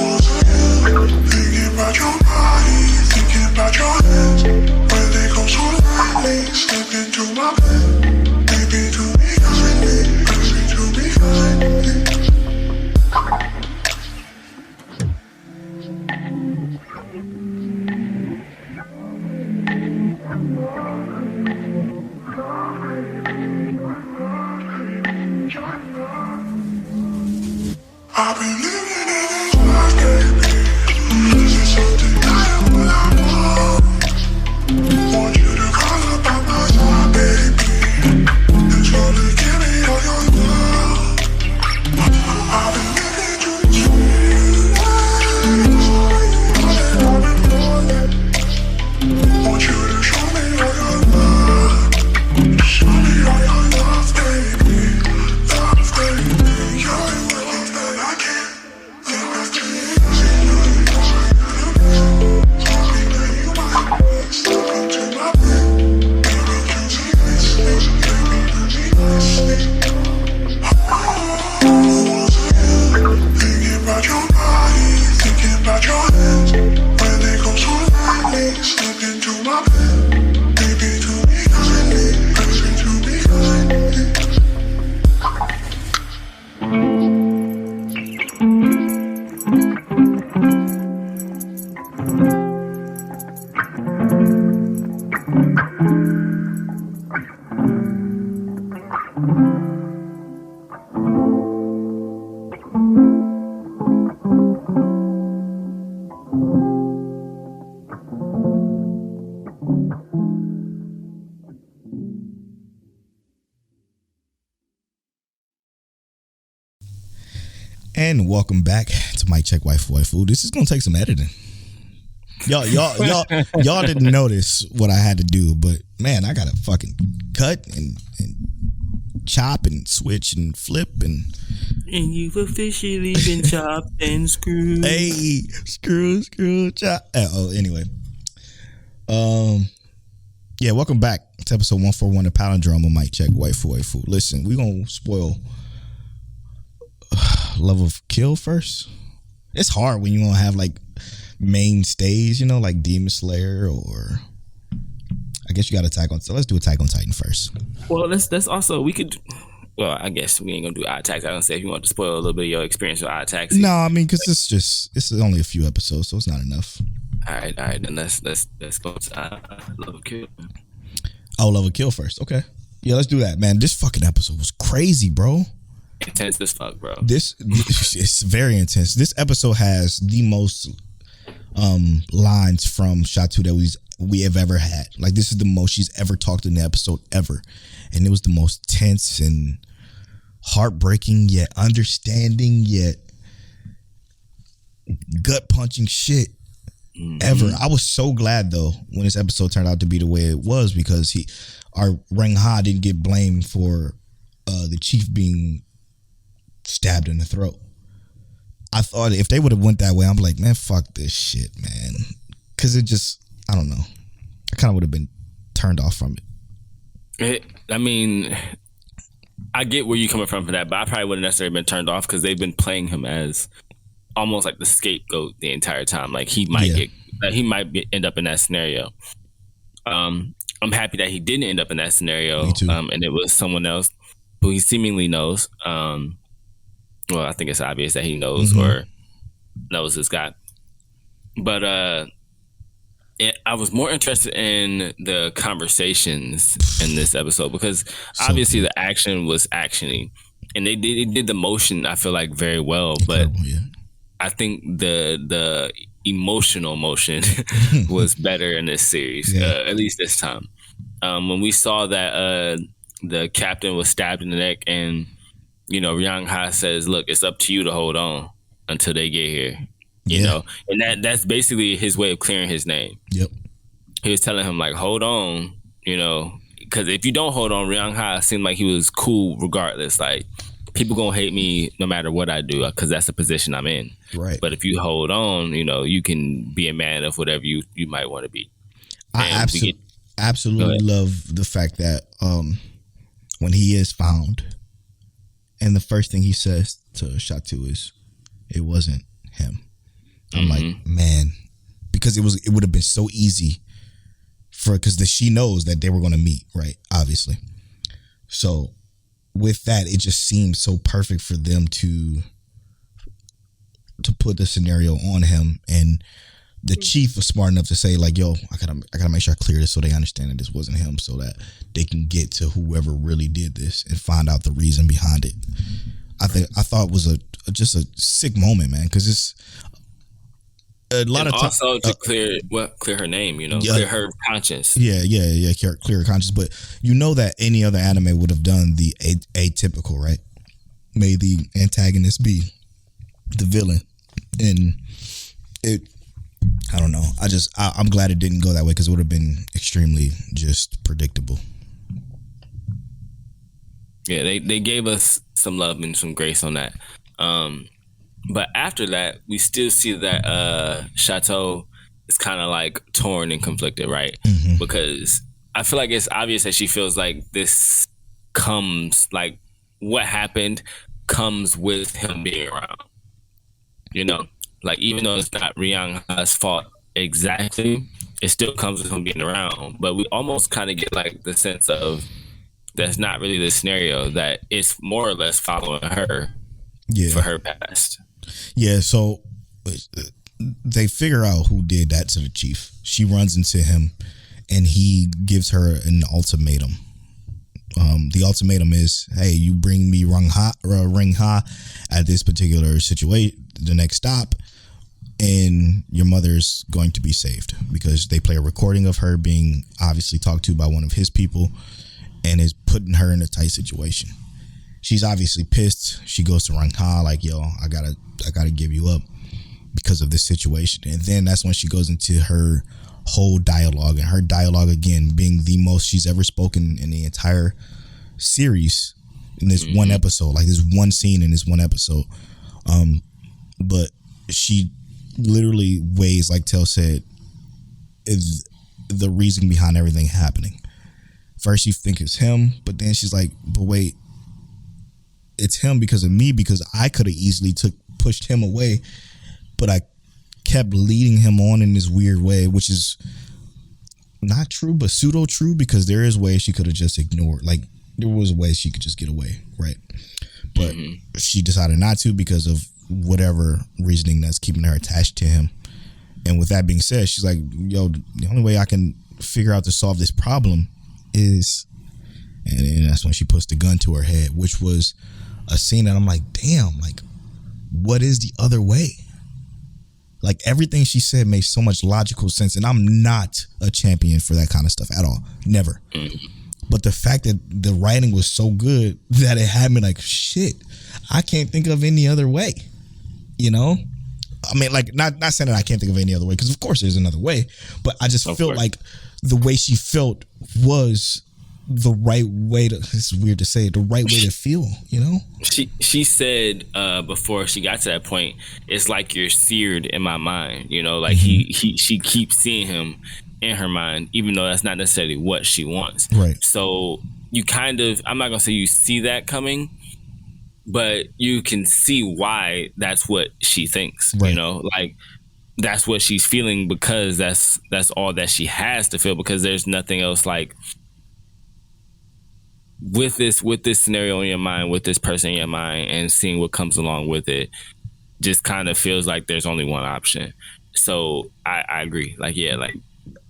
Once again, thinking about your body, thinking about your hands. When they go so lightly, slip into my bed. Baby, do me nicely. Baby, do me nicely. I've been living in this life, baby. This is undeniable, I want you to call up on my side, baby. And slowly give me all your love. I've been living to you. I've been falling. Want you to show me all your love. Show me all your love, baby. Love, baby. You're the one that I can. Get back to you. Talking that you might be slipping to my bed. Baby, do me nicely. Baby, do me nicely. Once again, thinking about your body, thinking about your hands. When they go so lightly, slip into my bed. Baby, do me nicely. Baby, do me nicely. And welcome back to Mic Check Waifu. This is gonna take some editing. Y'all didn't notice what I had to do, but man, I gotta fucking cut and chop and switch and flip and you've officially been chopped and screwed. hey, screw, chop. Oh, anyway. Yeah, welcome back to episode 141 of Palindrome of Mic Check Waifu. Listen, we gonna spoil Love of Kill first. It's hard when you don't have like mainstays, like Demon Slayer, or I guess you got Attack on. So let's do Attack on Titan first. Well, that's also we could. Well, I guess we ain't gonna do Odd Taxi. I don't say if you want to spoil a little bit of your experience with Odd Taxi. No, I mean because it's only a few episodes, so it's not enough. All right. Then let's go to Love of Kill. Oh, Love of Kill first. Okay. Yeah, let's do that, man. This fucking episode was crazy, bro. Intense as fuck, bro. This it's very intense. This episode has the most lines from Shatu that we have ever had. Like, this is the most she's ever talked in the episode ever, and it was the most tense and heartbreaking yet understanding yet gut punching shit ever. I was so glad though when this episode turned out to be the way it was, because our Reng Ha didn't get blamed for the chief being stabbed in the throat. I thought if they would have went that way, I'm like, man, fuck this shit, man, because it just, I don't know, I kind of would have been turned off from it. I mean, I get where you're coming from for that, but I probably wouldn't necessarily been turned off because they've been playing him as almost like the scapegoat the entire time. Like he might end up in that scenario. I'm happy that he didn't end up in that scenario. Me too. And it was someone else who he seemingly knows. Well, I think it's obvious that he knows or knows this guy. But I was more interested in the conversations in this episode because obviously the action was actiony, and they did the motion, I feel like, very well. But I think the emotional motion was better in this series, at least this time. When we saw that the captain was stabbed in the neck, and Yang Ha says, "Look, it's up to you to hold on until they get here." You know, and that's basically his way of clearing his name. Yep. He was telling him, like, hold on, because if you don't hold on, Yang Ha seemed like he was cool regardless. Like, people gonna hate me no matter what I do, because that's the position I'm in. Right. But if you hold on, you can be a man of whatever you might want to be. I absolutely love the fact that when he is found, and the first thing he says to Shatu is, "It wasn't him." I'm like, man, because it would have been so easy because she knows that they were going to meet, right? Obviously. So with that, it just seemed so perfect for them to put the scenario on him, and the chief was smart enough to say, like, yo, I gotta make sure I clear this so they understand that this wasn't him, so that they can get to whoever really did this and find out the reason behind it. I thought it was just a sick moment, man, because it's a lot of times also to clear her name, clear her conscience. Clear her conscience. But that any other anime would have done the atypical, right? Made the antagonist be the villain, and I don't know. I'm glad it didn't go that way, because it would have been extremely just predictable. Yeah, they gave us some love and some grace on that. But after that, we still see that Chateau is kind of like torn and conflicted, right? Because I feel like it's obvious that she feels like this comes, like what happened comes with him being around. Like, even though it's not Yang Ha's fault exactly, it still comes with him being around. But we almost kind of get like the sense of that's not really the scenario, that it's more or less following her for her past. Yeah, so they figure out who did that to the chief. She runs into him, and he gives her an ultimatum. The ultimatum is, hey, you bring me Reng Ha at this particular situation, the next stop, and your mother's going to be saved, because they play a recording of her being obviously talked to by one of his people, and is putting her in a tight situation. She's obviously pissed. She goes to Reng Ha like, yo, I gotta give you up because of this situation. And then that's when she goes into her whole dialogue, and her dialogue, again, being the most she's ever spoken in the entire series in this one episode, like this one scene in this one episode. But she literally weighs, like Tel said, is the reason behind everything happening. First you think it's him, but then she's like, but wait, it's him because of me, because I could have easily pushed him away, but I kept leading him on in this weird way, which is not true, but pseudo true, because there is ways she could have just ignored. Like, there was ways she could just get away, right? But she decided not to because of whatever reasoning that's keeping her attached to him. And with that being said, she's like, yo, the only way I can figure out to solve this problem is, and that's when she puts the gun to her head, which was a scene that I'm like, damn, like, what is the other way? Like, everything she said makes so much logical sense, and I'm not a champion for that kind of stuff at all. Never. But the fact that the writing was so good that it had me like, shit, I can't think of any other way. You know? I mean, like, not saying that I can't think of any other way, because of course there's another way, but I just felt like the way she felt was the right way to, it's weird to say, the right way to feel, you know? She said before she got to that point, it's like you're seared in my mind, you know, like she keeps seeing him in her mind, even though that's not necessarily what she wants. Right. So you kind of, I'm not gonna say you see that coming, but you can see why that's what she thinks, you know, like that's what she's feeling, because that's all that she has to feel, because there's nothing else. Like, with this scenario in your mind, with this person in your mind, and seeing what comes along with it, just kind of feels like there's only one option. So I agree. Like, yeah, like,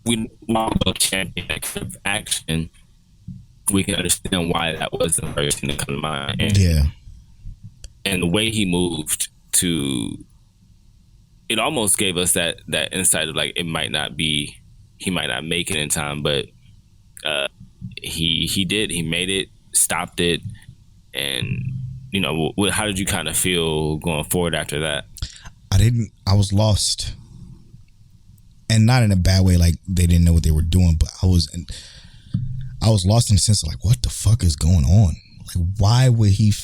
we want to champion that kind of action. We can understand why that was the first thing to come to mind. And the way he moved to, it almost gave us that insight of like, he might not make it in time, but he did. He made it, stopped it, and you know, how did you kind of feel going forward after that? I was lost, and not in a bad way, like they didn't know what they were doing, but I was lost in the sense of like, what the fuck is going on? Like, why would he?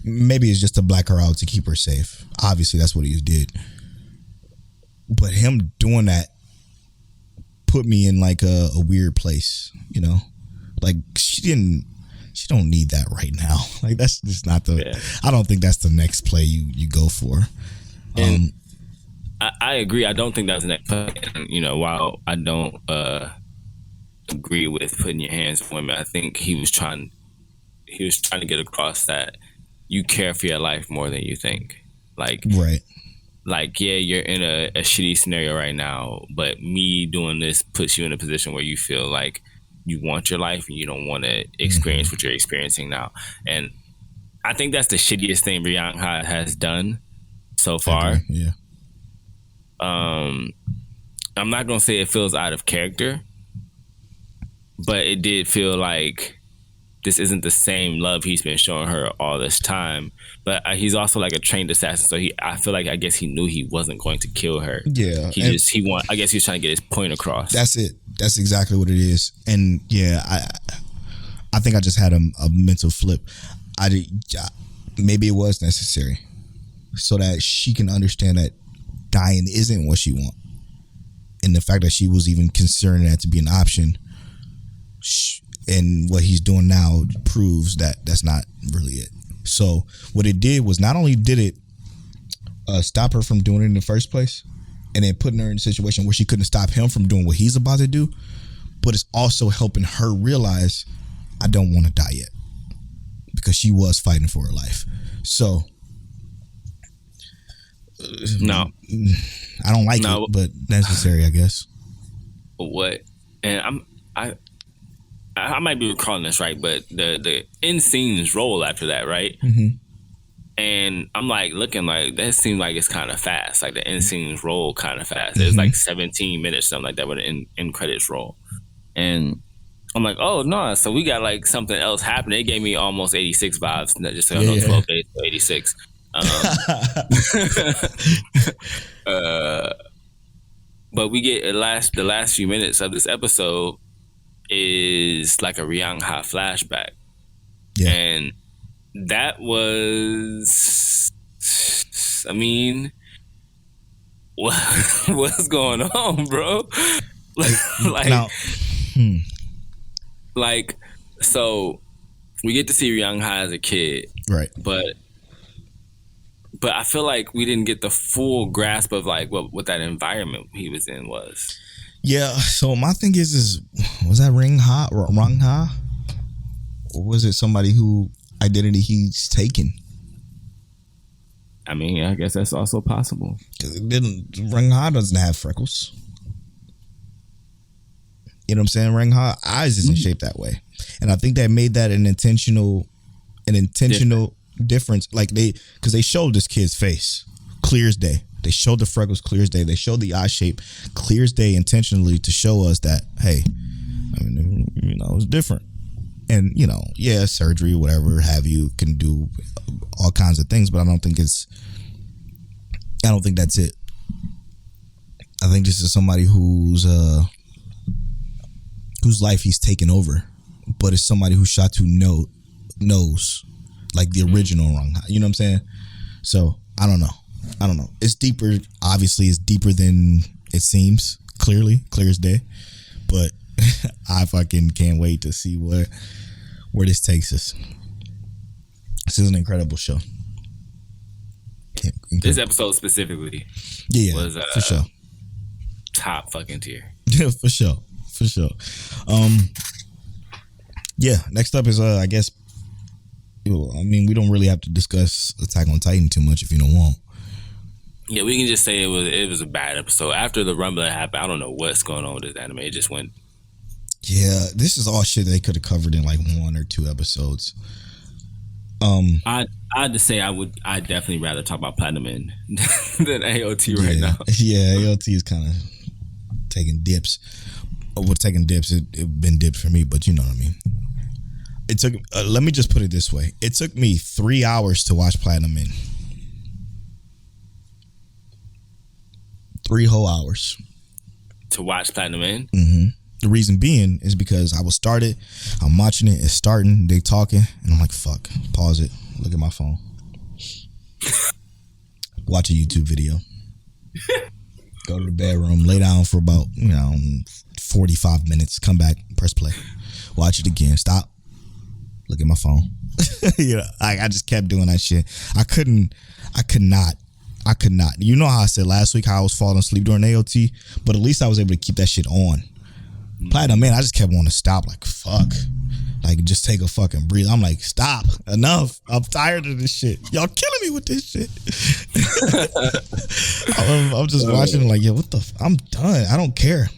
Maybe it's just to black her out to keep her safe. Obviously, that's what he did. But him doing that put me in like a weird place, you know? Like, she don't need that right now. Like, that's just not I don't think that's the next play you go for. And I agree. I don't think that's the next play. And, you know, while I don't agree with putting your hands on women, I think he was trying to get across that you care for your life more than you think. Like, right. Like, yeah, you're in a shitty scenario right now, but me doing this puts you in a position where you feel like you want your life and you don't want to experience what you're experiencing now. And I think that's the shittiest thing Brianna has done so far. Yeah. I'm not gonna say it feels out of character, but it did feel like this isn't the same love he's been showing her all this time. But he's also like a trained assassin, so I guess he knew he wasn't going to kill her. Yeah, I guess he's trying to get his point across. That's it. That's exactly what it is. And yeah, I think I just had a mental flip. Maybe it was necessary so that she can understand that dying isn't what she wants, and the fact that she was even considering that to be an option. And what he's doing now proves that that's not really it. So what it did was, not only did it stop her from doing it in the first place, and then putting her in a situation where she couldn't stop him from doing what he's about to do, but it's also helping her realize, I don't want to die yet, because she was fighting for her life. So no, I don't like it, but necessary, I guess. What? And I might be recalling this right, but the end scenes roll after that, right? And I'm like looking like that seems like it's kind of fast. Like the end scenes roll kind of fast. It's like 17 minutes, something like that, with an end credits roll. And I'm like, oh no, so we got like something else happening. It gave me almost 86 vibes. Just so you know, 12 days to 86. But we get the last few minutes of this episode is like a Rihanna flashback. Yeah. And that was, I mean, what's going on, bro? like, now, like, so we get to see Young Ha as a kid, right? But I feel like we didn't get the full grasp of like what that environment he was in was. Yeah. So my thing is was that Rang Ha, or was it somebody who identity he's taken? I mean, I guess that's also possible. Because Rang Ha doesn't have freckles. You know what I'm saying? Rang Ha eyes isn't shaped that way, and I think that made that an intentional difference. Like because they showed this kid's face clear as day. They showed the freckles clear as day. They showed the eye shape clear as day intentionally to show us that, hey, I mean, you know, it's different. And, you know, yeah, surgery, whatever have you, can do all kinds of things, but I don't think that's it. I think this is somebody whose life he's taken over, but it's somebody who shot to knows, like the original wrong. You know what I'm saying? So I don't know. It's deeper. Obviously, it's deeper than it seems. Clear as day. But I fucking can't wait to see where this takes us. This is an incredible show. This episode specifically, was for sure top fucking tier. Yeah, for sure. Yeah. Next up is I guess. I mean, we don't really have to discuss Attack on Titan too much if you don't want. Yeah, we can just say it was a bad episode. After the Rumble happened, I don't know what's going on with this anime. It just went. Yeah, this is all shit they could have covered in like 1 or 2 episodes. I'd to say I'd definitely rather talk about Platinum than AOT right now. Yeah, AOT is kind of taking dips. It been dipped for me, but you know what I mean. It took. Let me just put it this way: it took me 3 hours to watch Platinum in. 3 whole hours to watch Platinum in. Mm-hmm. The reason being is because I will start it, I'm watching it, it's starting, they talking, and I'm like, fuck, pause it, look at my phone, watch a YouTube video, go to the bedroom, lay down for about 45 minutes, come back, press play, watch it again, stop, look at my phone. I just kept doing that shit. I could not. You know how I said last week how I was falling asleep during AOT, but at least I was able to keep that shit on. Platinum, man, I just kept wanting to stop. Like, fuck. Like, just take a fucking breathe. I'm like, stop. Enough. I'm tired of this shit. Y'all killing me with this shit. I'm just watching like, what the I'm done. I don't care.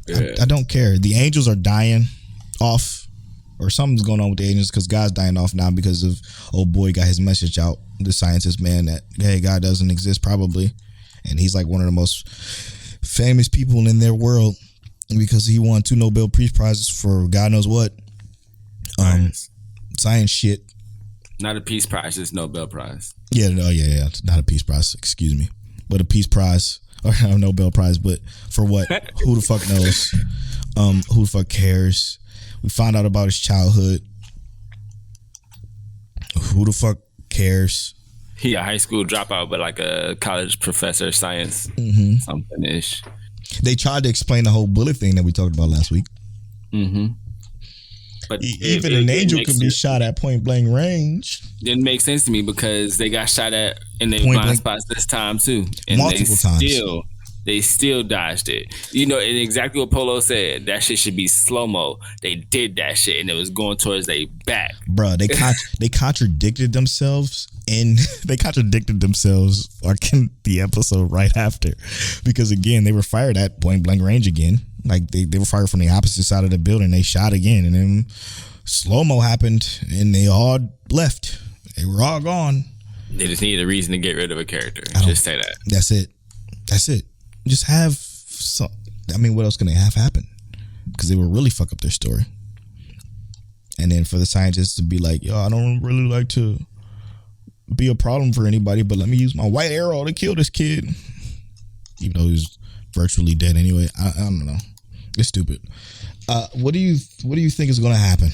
Yeah. I don't care. The angels are dying off, or something's going on with the angels because God's dying off now because of old boy got his message out, the scientist man, that, hey, God doesn't exist probably. And he's like one of the most famous people in their world, because he won 2 Nobel Peace Prizes for God knows what. Science shit. Not a Peace Prize, it's Nobel Prize. Yeah, not a Peace Prize, excuse me. But a Peace Prize, or a Nobel Prize, but for what? Who the fuck knows? Who the fuck cares? We found out about his childhood. Who the fuck cares? He a high school dropout, but like a college professor of science, something-ish. They tried to explain the whole bullet thing that we talked about last week. Mm-hmm. But even an angel can be shot at point blank range. Didn't make sense to me because they got shot at in their blind spots this time too, and multiple times. They still dodged it. You know, and exactly what Polo said. That shit should be slow mo. They did that shit, and it was going towards their back. Bruh, they contradicted themselves. And they contradicted themselves in the episode right after, because again they were fired at point blank range again. Like they were fired from the opposite side of the building. They shot again, and then slow mo happened, and they all left. They were all gone. They just needed a reason to get rid of a character. Just say that. That's it. Just have some. I mean, what else can they have happen? Because they will really fuck up their story. And then for the scientists to be like, yo, I don't really like to be a problem for anybody, but let me use my white arrow to kill this kid, even though he's virtually dead anyway. I don't know. It's stupid. What do you think is going to happen?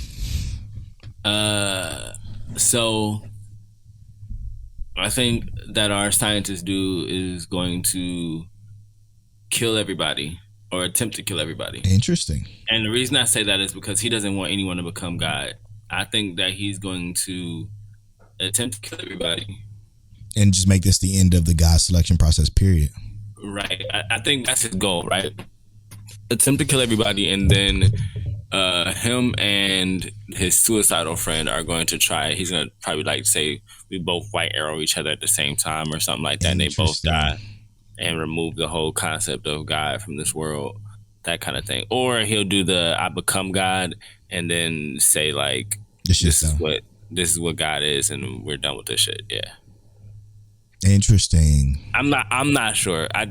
So I think that our scientist dude is going to kill everybody or attempt to kill everybody. Interesting. And the reason I say that is because he doesn't want anyone to become God. I think that he's going to attempt to kill everybody. And just make this the end of the God selection process, period. Right. I think that's his goal, right? Attempt to kill everybody, and then him and his suicidal friend are going to try. He's going to probably like say we both white arrow each other at the same time or something like that, and they both die, and remove the whole concept of God from this world, that kind of thing. Or he'll do the I become God and then say like this is what God is, and we're done with this shit. Yeah. Interesting. I'm not sure. I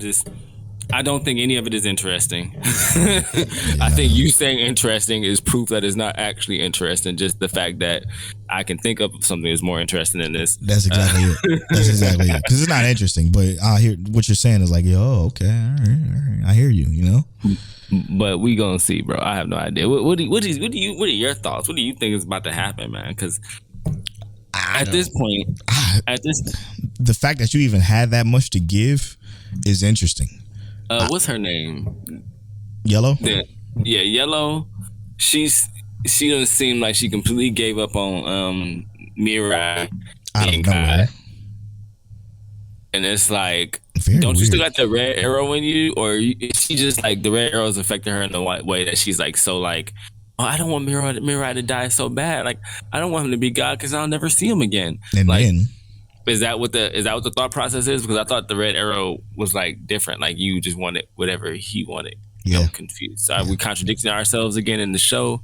don't think any of it is interesting. I think you saying interesting is proof that it's not actually interesting. Just the fact that I can think of something that's more interesting than this. That's exactly it. That's exactly it. Because it's not interesting, but I hear what you're saying is like, yo, okay, all right. I hear you. You know. But we gonna see, bro. I have no idea. What are your thoughts? What do you think is about to happen, man? Because the fact that you even had that much to give is interesting. What's her name? Yellow? Yeah, Yellow. She doesn't seem like she completely gave up on Mirai. I don't know. And it's like, very don't weird. You still got the red arrow in you, or is she just like the red arrows affected her in the way that she's like so like, oh, I don't want Mirai to die so bad. Like I don't want him to be God because I'll never see him again. And like, then. Is that what the thought process is? Because I thought the red arrow was like different. Like you just wanted whatever he wanted. Yeah. I'm confused. So are we contradicting ourselves again in the show?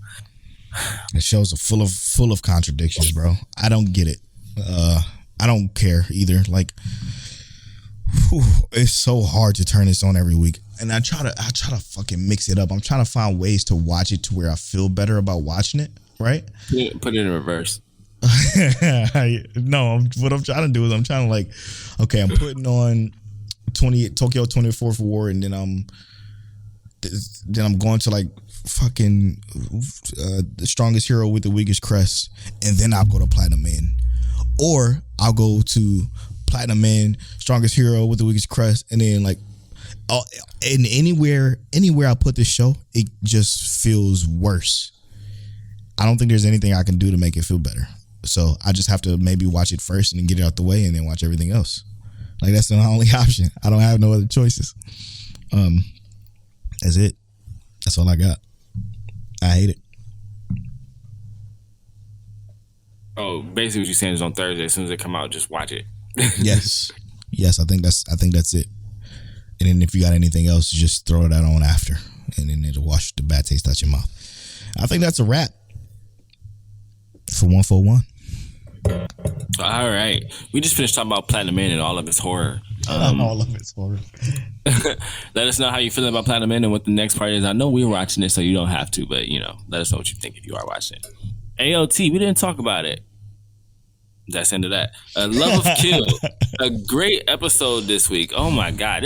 The shows are full of contradictions, bro. I don't get it. I don't care either. Like, it's so hard to turn this on every week, and I try to fucking mix it up. I'm trying to find ways to watch it to where I feel better about watching it. Right? Put it in reverse. No, what I'm trying to do is I'm trying to like, okay, I'm putting on Tokyo 24th War, and then I'm going to like fucking the strongest hero with the weakest crest, and then I'll go to Platinum Man, or I'll go to Platinum Man, strongest hero with the weakest crest, and then like, and anywhere I put this show, it just feels worse. I don't think there's anything I can do to make it feel better. So I just have to maybe watch it first and then get it out the way and then watch everything else. Like that's the only option. I don't have no other choices. That's it. That's all I got. I hate it. Oh, basically what you're saying is on Thursday, as soon as it come out, just watch it. Yes. I think that's it. And then if you got anything else, just throw that on after, and then it'll wash the bad taste out your mouth. I think that's a wrap for 141. All right, we just finished talking about Platinum Man and all of its horror. All of its horror. Let us know how you feeling about Platinum Man and what the next part is. I know we're watching it, so you don't have to, but you know, let us know what you think if you are watching it. AOT, we didn't talk about it. That's the end of that. Love of Kill, a great episode this week. Oh my god,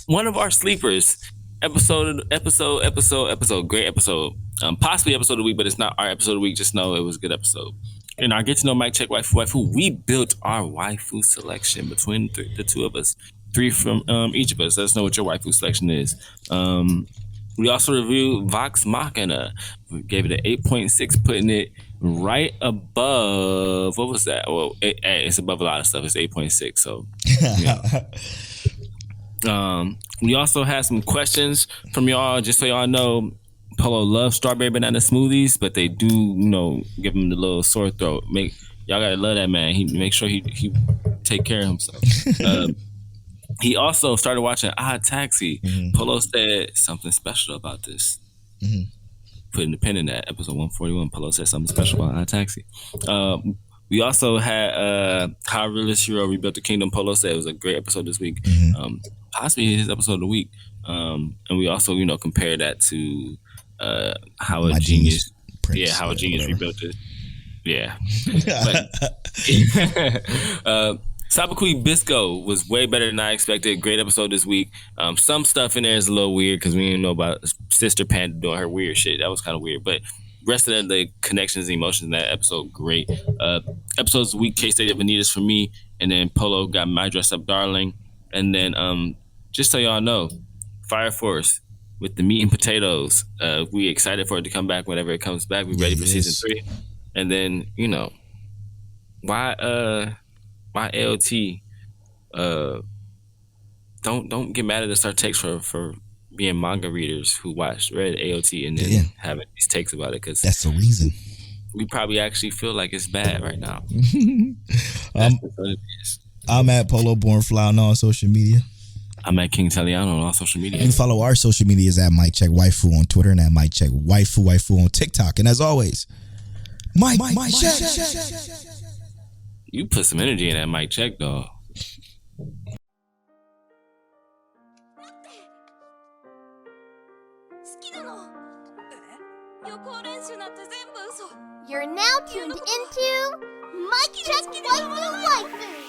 one of our sleepers. Episode. Great episode. Possibly episode of the week, but it's not our episode of the week. Just know it was a good episode. In our Get to Know Mike Check Waifu, we built our waifu selection between the two of us. 3 from each of us. Let us know what your waifu selection is. We also reviewed Vox Machina. We gave it an 8.6, putting it right above. What was that? Well, it's above a lot of stuff. It's 8.6. So, yeah. We also had some questions from y'all. Just so y'all know, Polo loves strawberry banana smoothies, but they do, give him the little sore throat. Y'all gotta love that man. He make sure he take care of himself. He also started watching Odd Taxi. Mm-hmm. Polo said something special about this. Mm-hmm. Putting the pin in that episode 141. Polo said something special about Odd Taxi. We also had How Realist Hero Rebuilt the Kingdom. Polo said it was a great episode this week. Mm-hmm. Possibly his episode of the week. And we also, compared that to how a genius rebuilt it. Yeah. Sabakui Bisco was way better than I expected. Great episode this week. Some stuff in there is a little weird because we didn't know about Sister Panda doing her weird shit. That was kind of weird. But rest of the connections and emotions in that episode, great. Episodes of the week, K-State of Vanitas for me. And then Polo got My Dress Up Darling. And then just so y'all know, Fire Force, with the meat and potatoes. We excited for it to come back whenever it comes back. We ready for season 3. And then, you know, why AOT don't get mad at us our takes for being manga readers who read AOT and then having these takes about it, because that's the reason. We probably actually feel like it's bad right now. I'm at Polo Born Fly on all social media. I'm at King Taliano on all social media. You can follow our social medias at Mike Check Waifu on Twitter and at Mike Check Waifu on TikTok. And as always, Mike Check. You put some energy in that Mike Check, dog. You're now tuned into Mike Check Waifu Waifu.